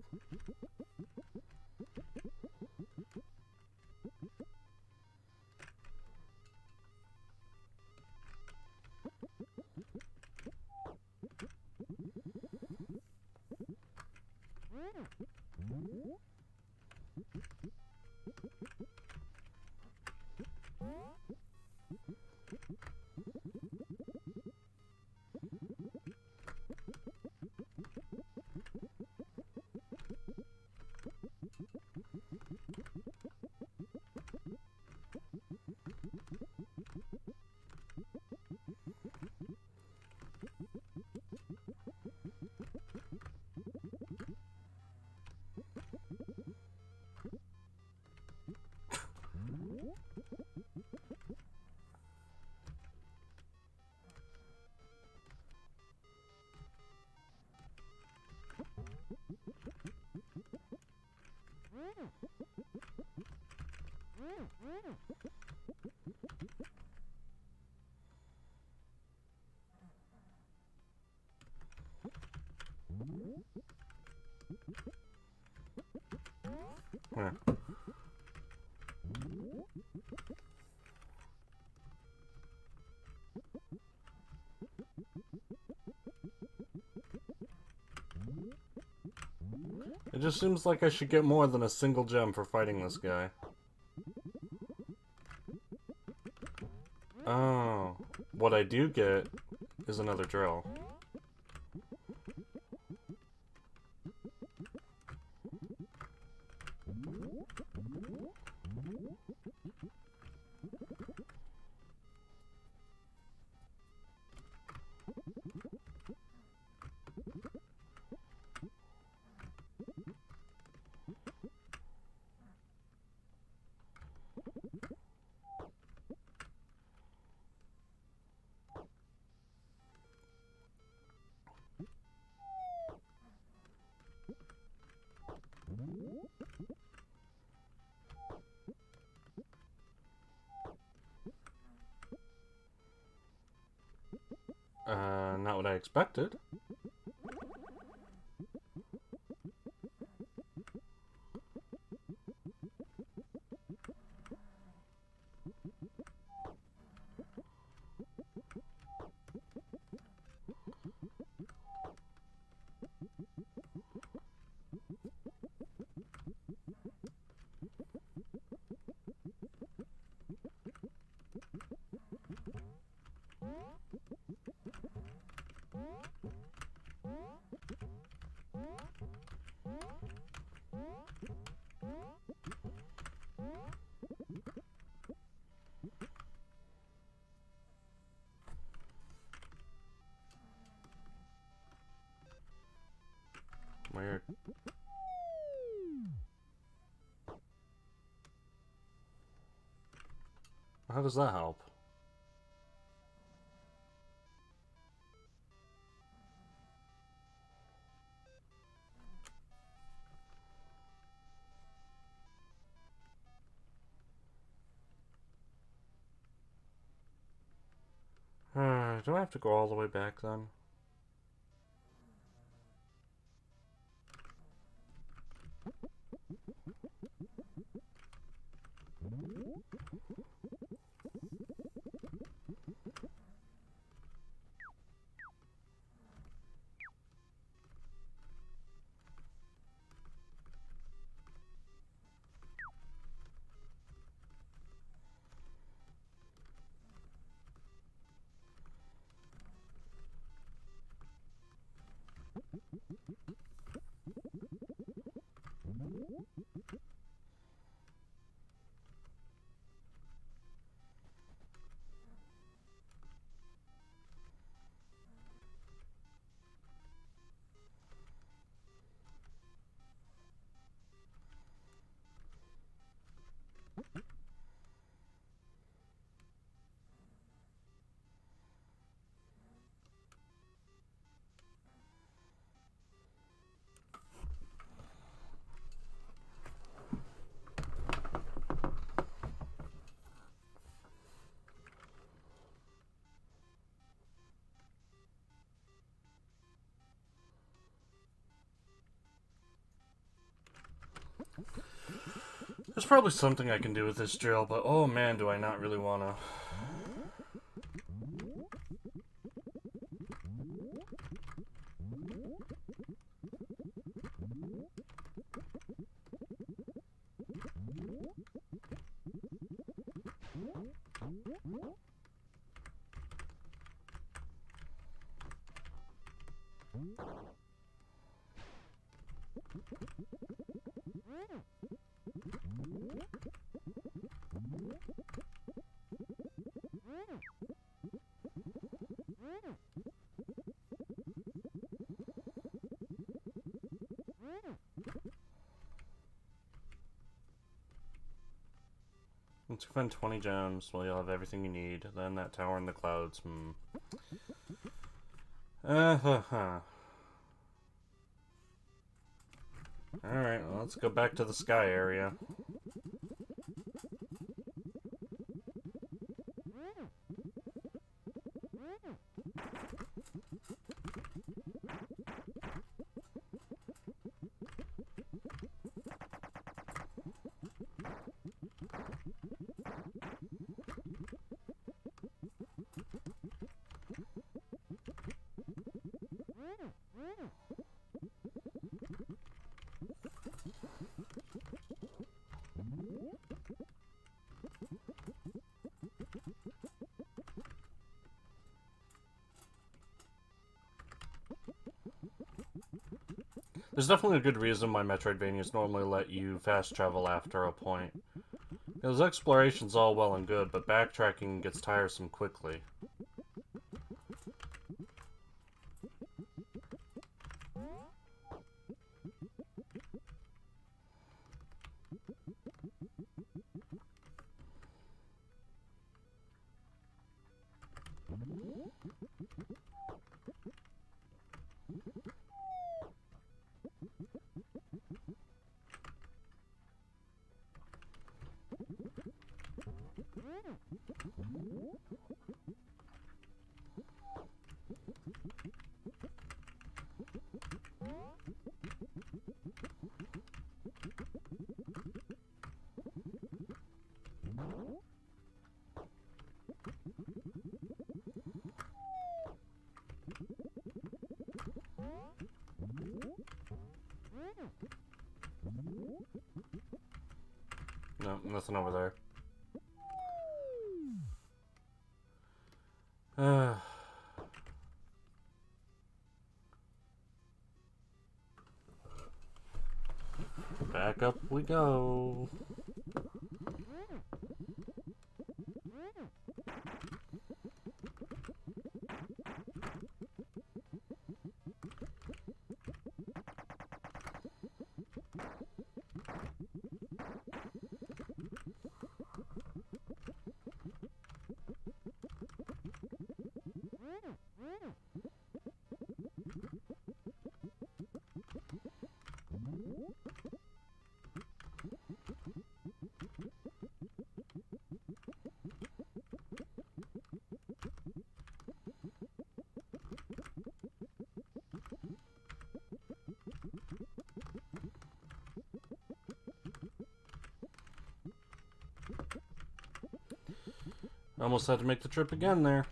[SPEAKER 1] Yeah. It just seems like I should get more than a single gem for fighting this guy. Oh. What I do get is another drill. Not what I expected. Weird. How does that help? Do I have to go all the way back then? There's probably something I can do with this drill, but oh man, do I not really want to. Once you find 20 gems, well, you'll have everything you need. Then that tower in the clouds, Alright, well, let's go back to the sky area. There's definitely a good reason why Metroidvanias normally let you fast travel after a point. Because exploration's all well and good, but backtracking gets tiresome quickly. No, nothing over there. Back up we go. Almost had to make the trip again there.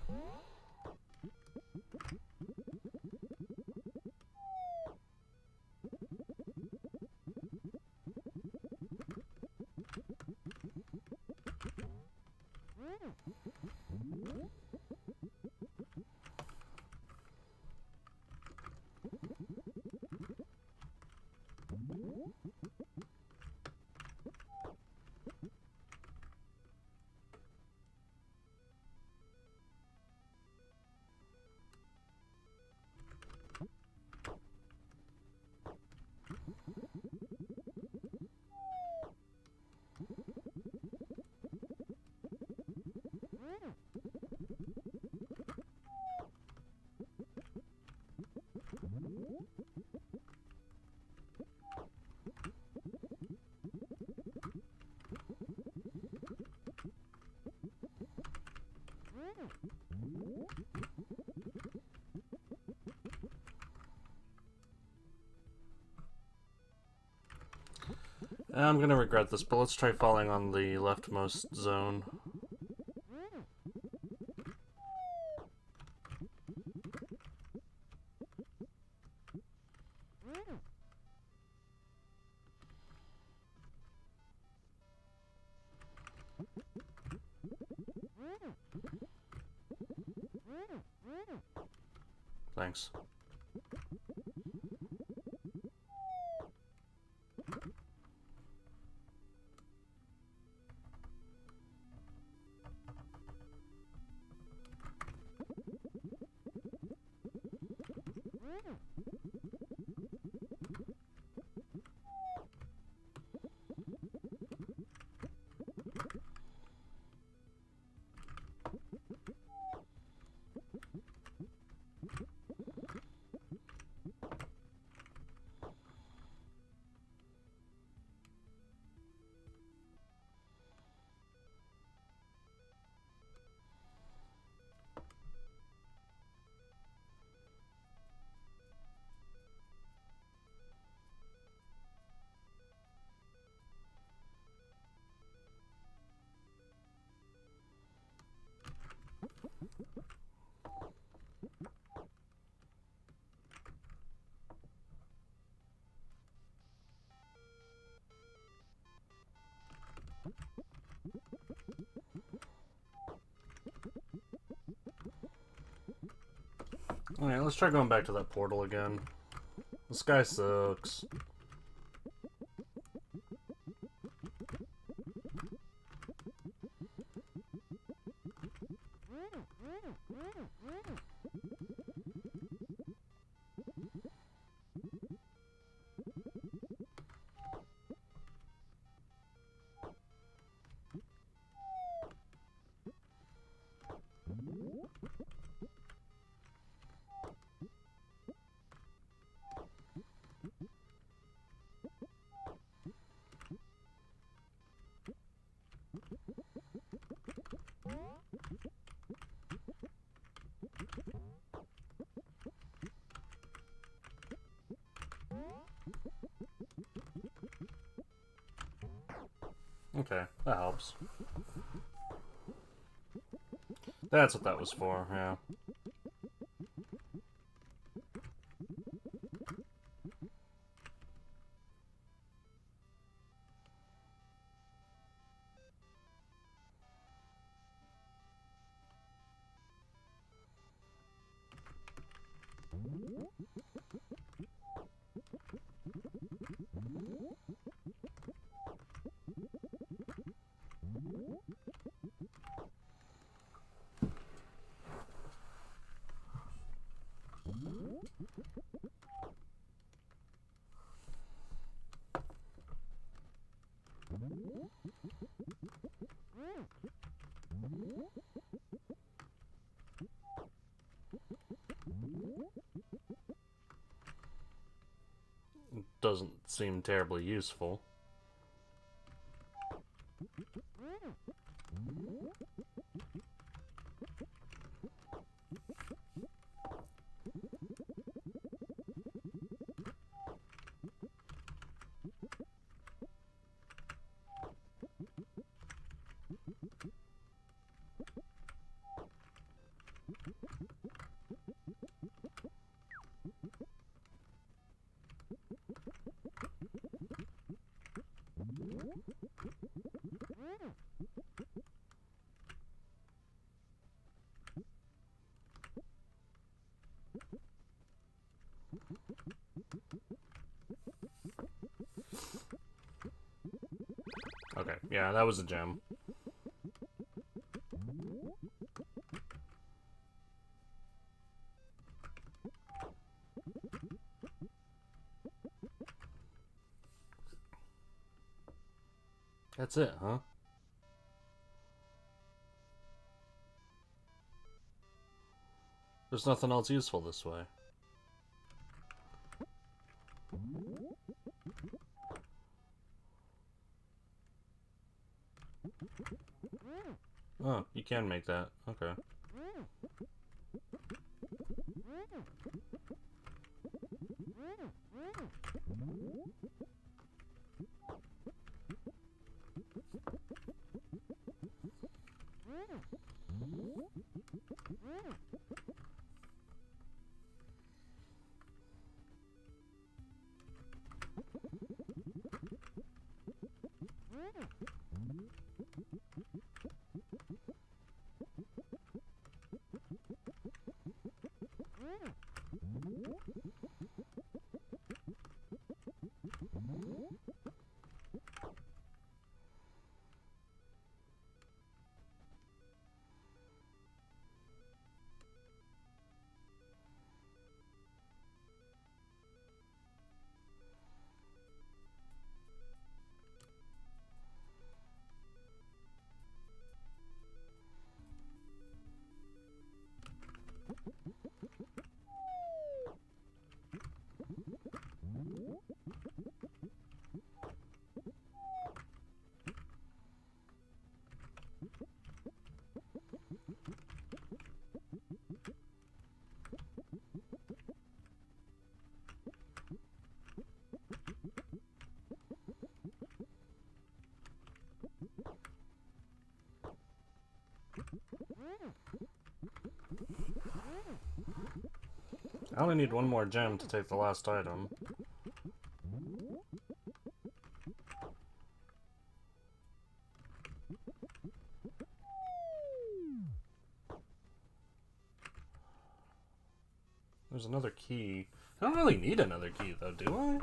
[SPEAKER 1] I'm gonna regret this, but let's try falling on the leftmost zone. Thanks. Alright, let's try going back to that portal again. This guy sucks. Okay, that helps. That's what that was for, yeah. Doesn't seem terribly useful. Okay, yeah, that was a gem. That's it, huh? There's nothing else useful this way. Oh, you can make that. Okay. I only need one more gem to take the last item. There's another key. I don't really need another key, though, do I?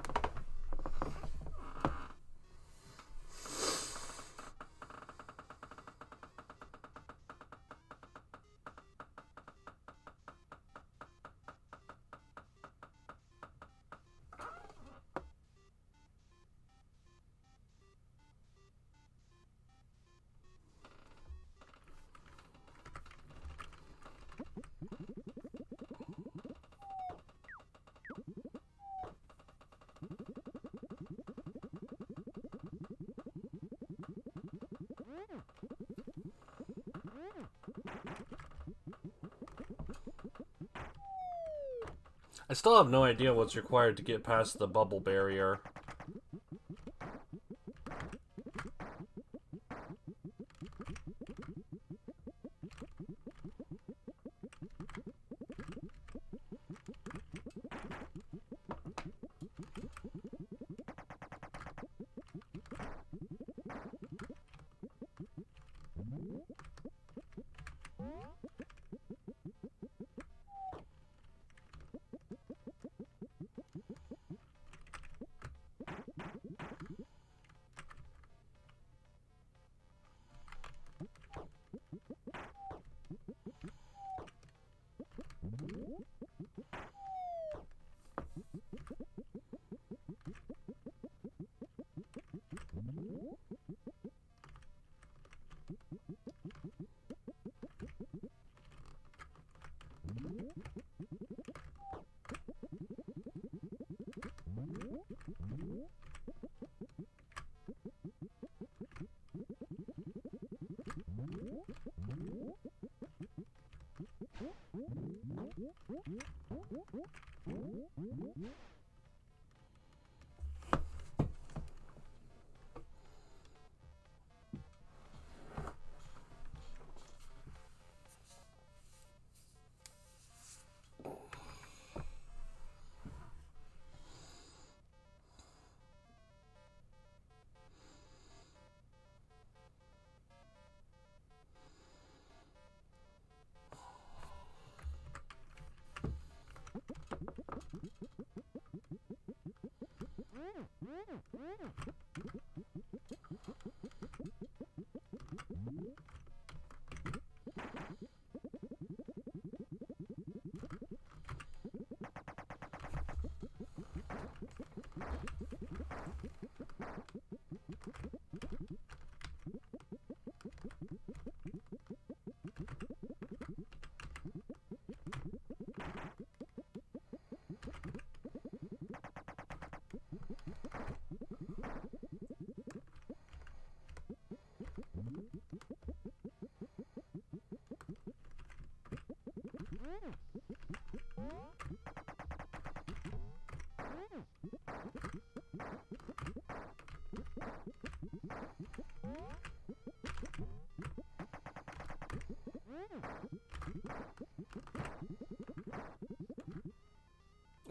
[SPEAKER 1] I still have no idea what's required to get past the bubble barrier.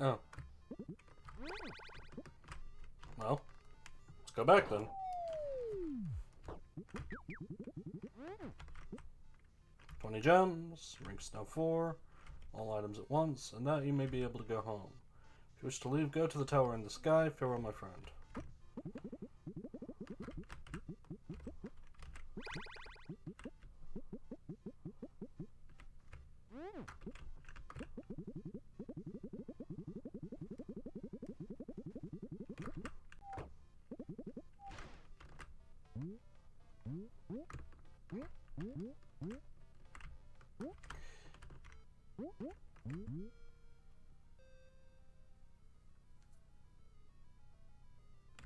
[SPEAKER 1] Oh. Well, let's go back then. "20 gems, ranks now 4, all items at once, and now you may be able to go home. If you wish to leave, go to the tower in the sky. Farewell, my friend."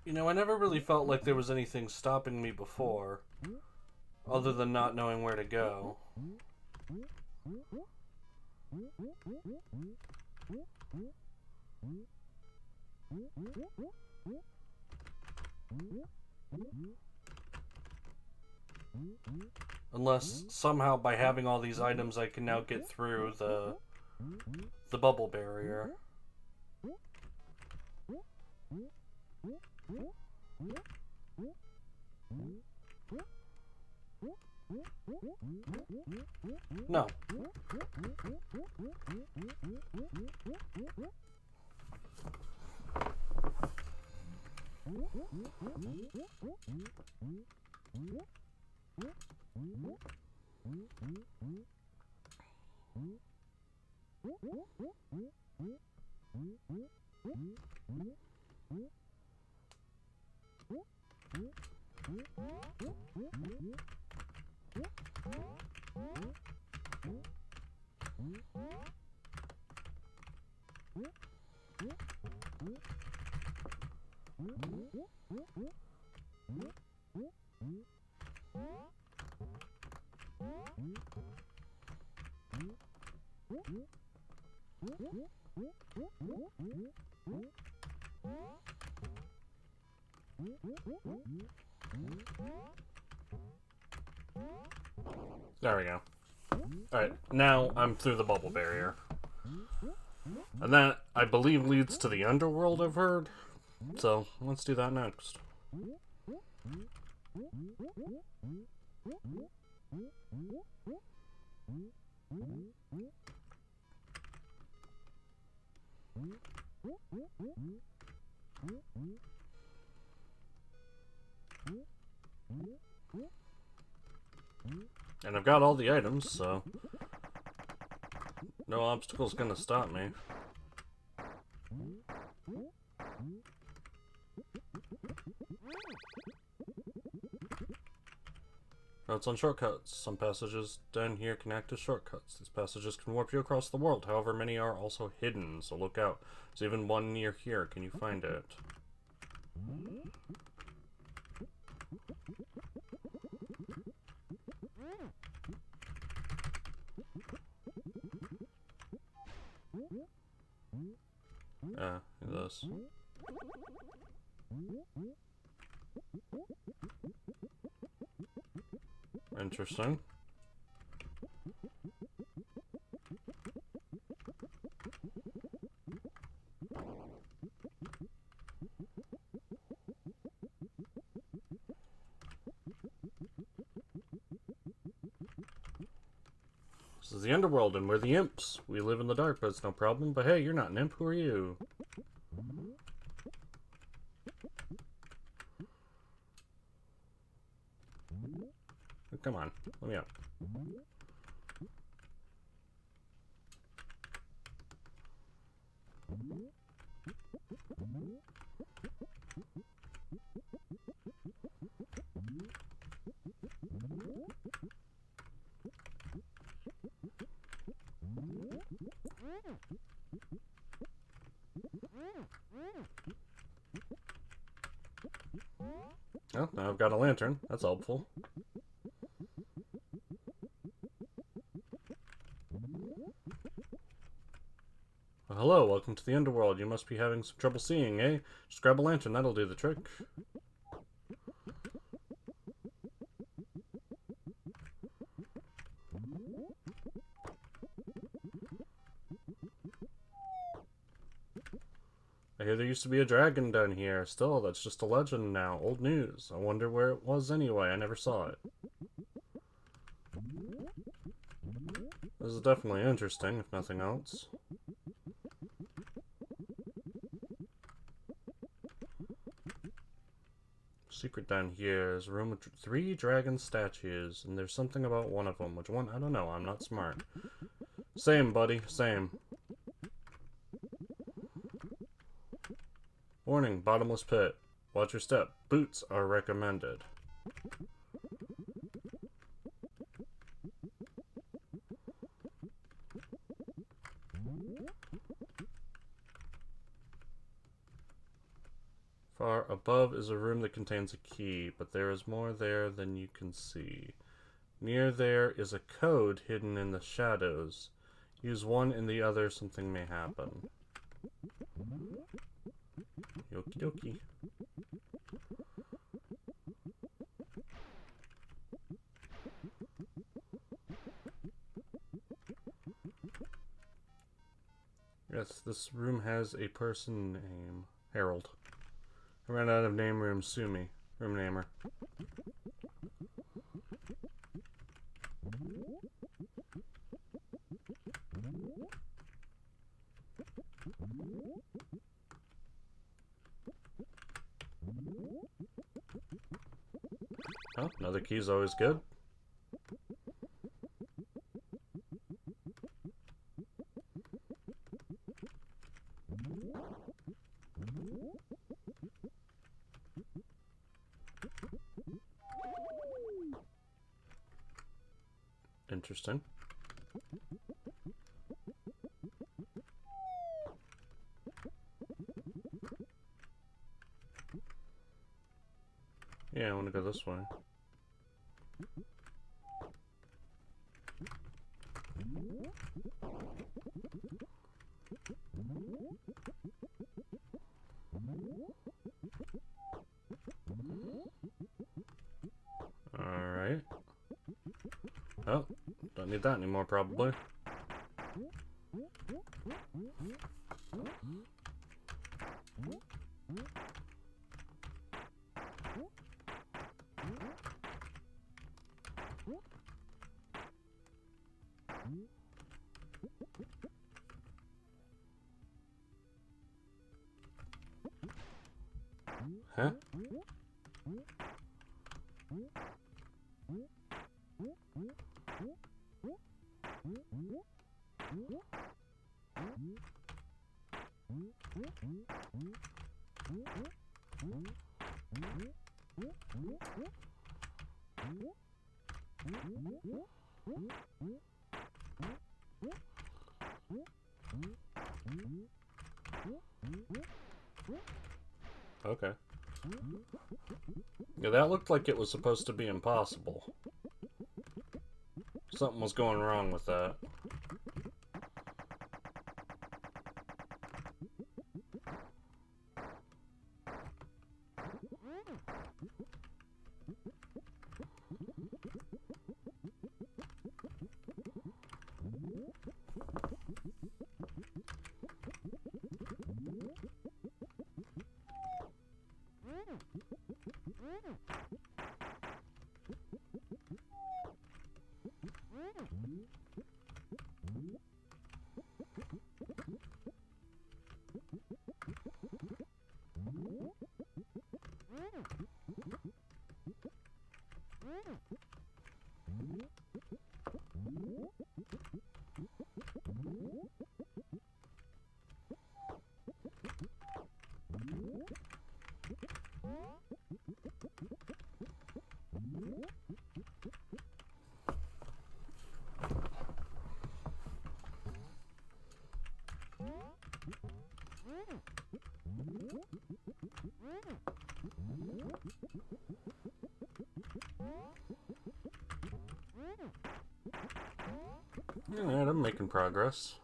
[SPEAKER 1] You know, I never really felt like there was anything stopping me before, other than not knowing where to go. Unless somehow by having all these items I can now get through the bubble barrier. No. There we go. Alright, now I'm through the bubble barrier. And that, I believe, leads to the Underworld, I've heard. So, let's do that next. And I've got all the items, so no obstacle's gonna stop me. Notes on shortcuts. Some passages down here can act as shortcuts. These passages can warp you across the world. However, many are also hidden, so look out. There's even one near here. Can you find it? This. Interesting. This is the Underworld, and we're the imps. We live in the dark, but it's no problem. But hey, you're not an imp. Who are you? Come on, let me out. Oh, now I've got a lantern. That's helpful. Well, hello, welcome to the Underworld. You must be having some trouble seeing, eh? Just grab a lantern, that'll do the trick. I hear there used to be a dragon down here. Still, that's just a legend now. Old news. I wonder where it was anyway. I never saw it. This is definitely interesting, if nothing else. Secret down here is a room with 3 dragon statues, and there's something about one of them. Which one? I don't know. I'm not smart. Same, buddy. Same. Warning, bottomless pit. Watch your step. Boots are recommended. Far above is a room that contains a key, but there is more there than you can see. Near there is a code hidden in the shadows. Use one and the other, something may happen. Okie dokie. Yes, this room has a person name. Harold. I ran out of name room. Sue me. Room namer. Oh, another key is always good. Interesting. Yeah, I want to go this way. Alright. Oh, don't need that anymore, probably. Huh? Okay. Yeah, that looked like it was supposed to be impossible. Something was going wrong with that. Alright, I'm making progress.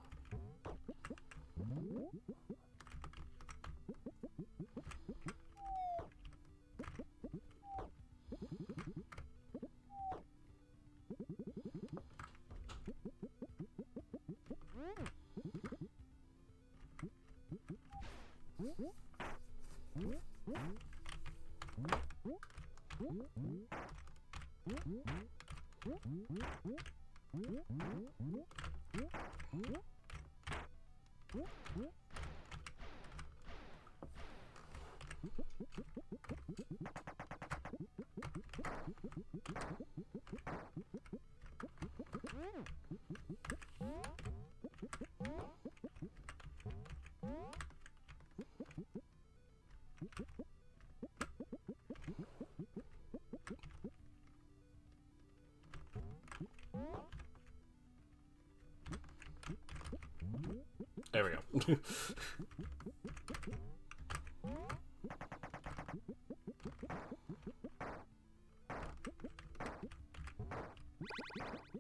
[SPEAKER 1] There we go.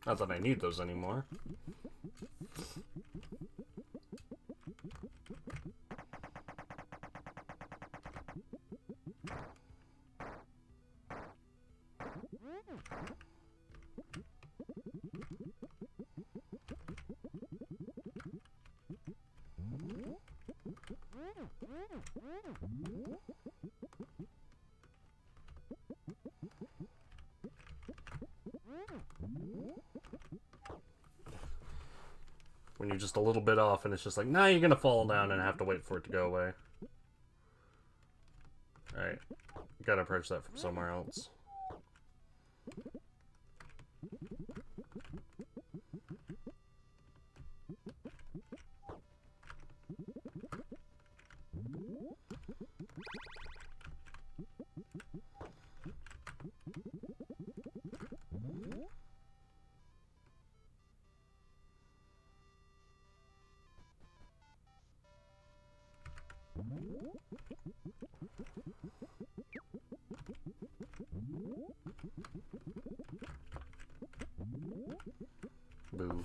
[SPEAKER 1] Not that I need those anymore. When you're just a little bit off and it's just like, nah, you're gonna fall down and have to wait for it to go away. Alright. Gotta approach that from somewhere else. Boo.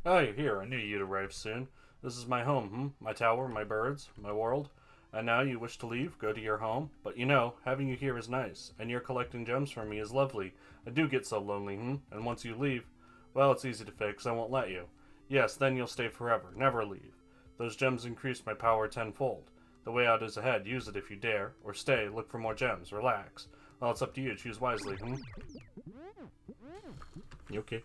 [SPEAKER 1] Oh, you're here. I knew you'd arrive soon. This is my home, My tower, my birds, my world. And now you wish to leave, go to your home? But you know, having you here is nice, and your collecting gems for me is lovely. I do get so lonely, And once you leave, well, it's easy to fix, I won't let you. Yes, then you'll stay forever, never leave. Those gems increase my power tenfold. The way out is ahead, use it if you dare. Or stay, look for more gems, relax. Well, it's up to you, choose wisely, You okay?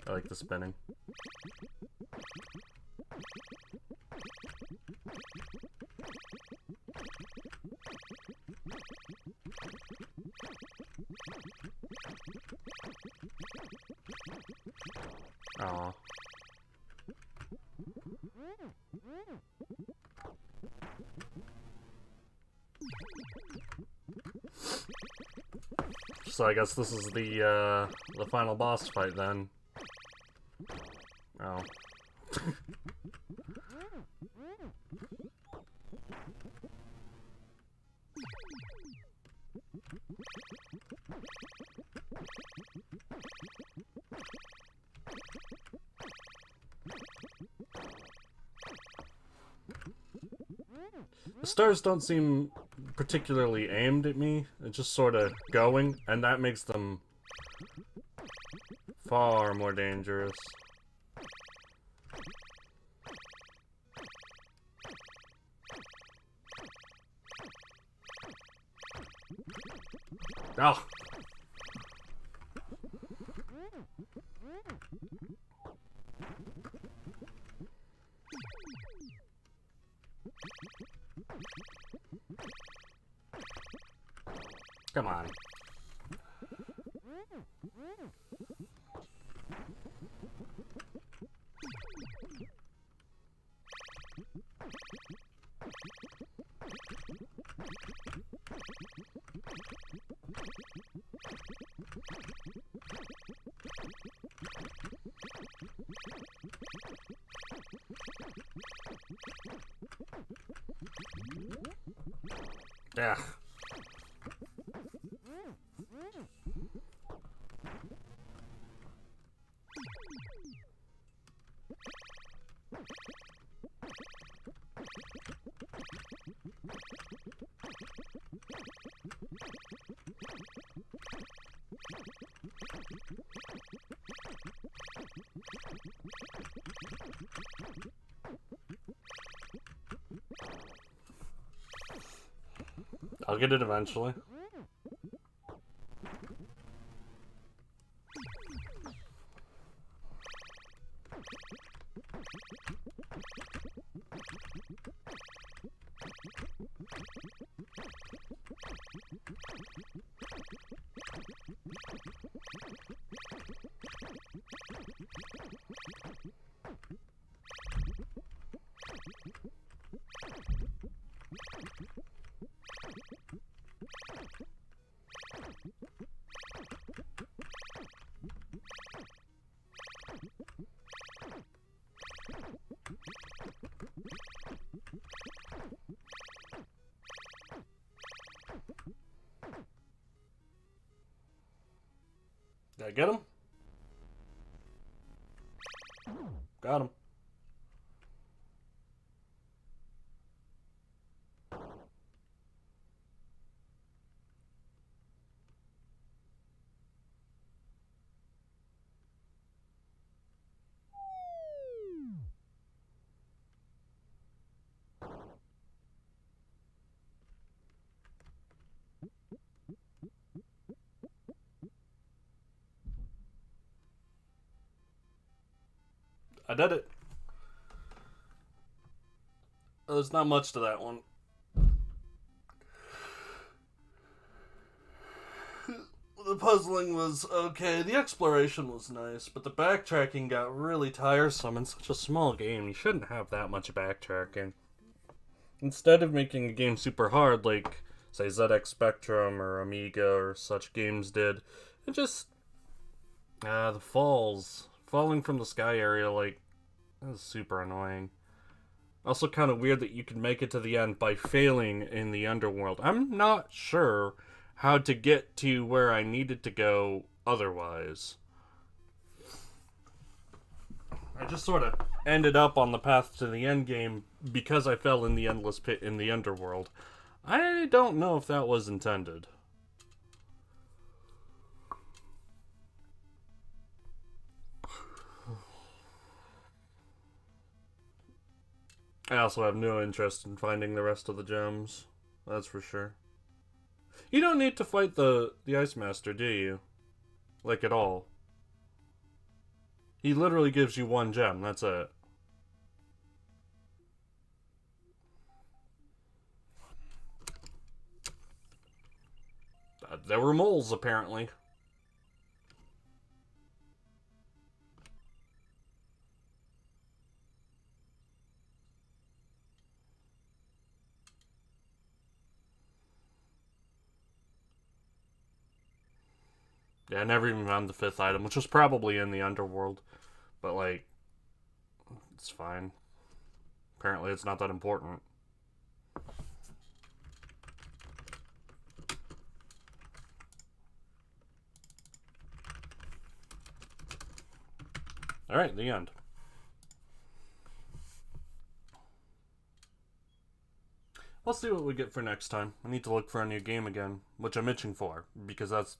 [SPEAKER 1] I like the spinning. Aww. So I guess this is the final boss fight then. Oh. The stars don't seem particularly aimed at me. They're just sort of going, and that makes them far more dangerous. Oh. Come on. Yeah. I'll get it eventually. Did I get him? Got him. I did it. There's not much to that one. The puzzling was okay, the exploration was nice, but the backtracking got really tiresome in such a small game. You shouldn't have that much backtracking. Instead of making a game super hard, like, say, ZX Spectrum or Amiga or such games did, it just. The falling from the sky area, like, that was super annoying. Also, kind of weird that you could make it to the end by failing in the Underworld. I'm not sure how to get to where I needed to go otherwise. I just sort of ended up on the path to the end game because I fell in the endless pit in the Underworld. I don't know if that was intended. I also have no interest in finding the rest of the gems. That's for sure. You don't need to fight the Ice Master, do you? Like, at all. He literally gives you one gem, that's it. There were moles, apparently. Yeah, I never even found the fifth item, which was probably in the Underworld. But, like, it's fine. Apparently, it's not that important. Alright, the end. Let's see what we get for next time. I need to look for a new game again, which I'm itching for, because that's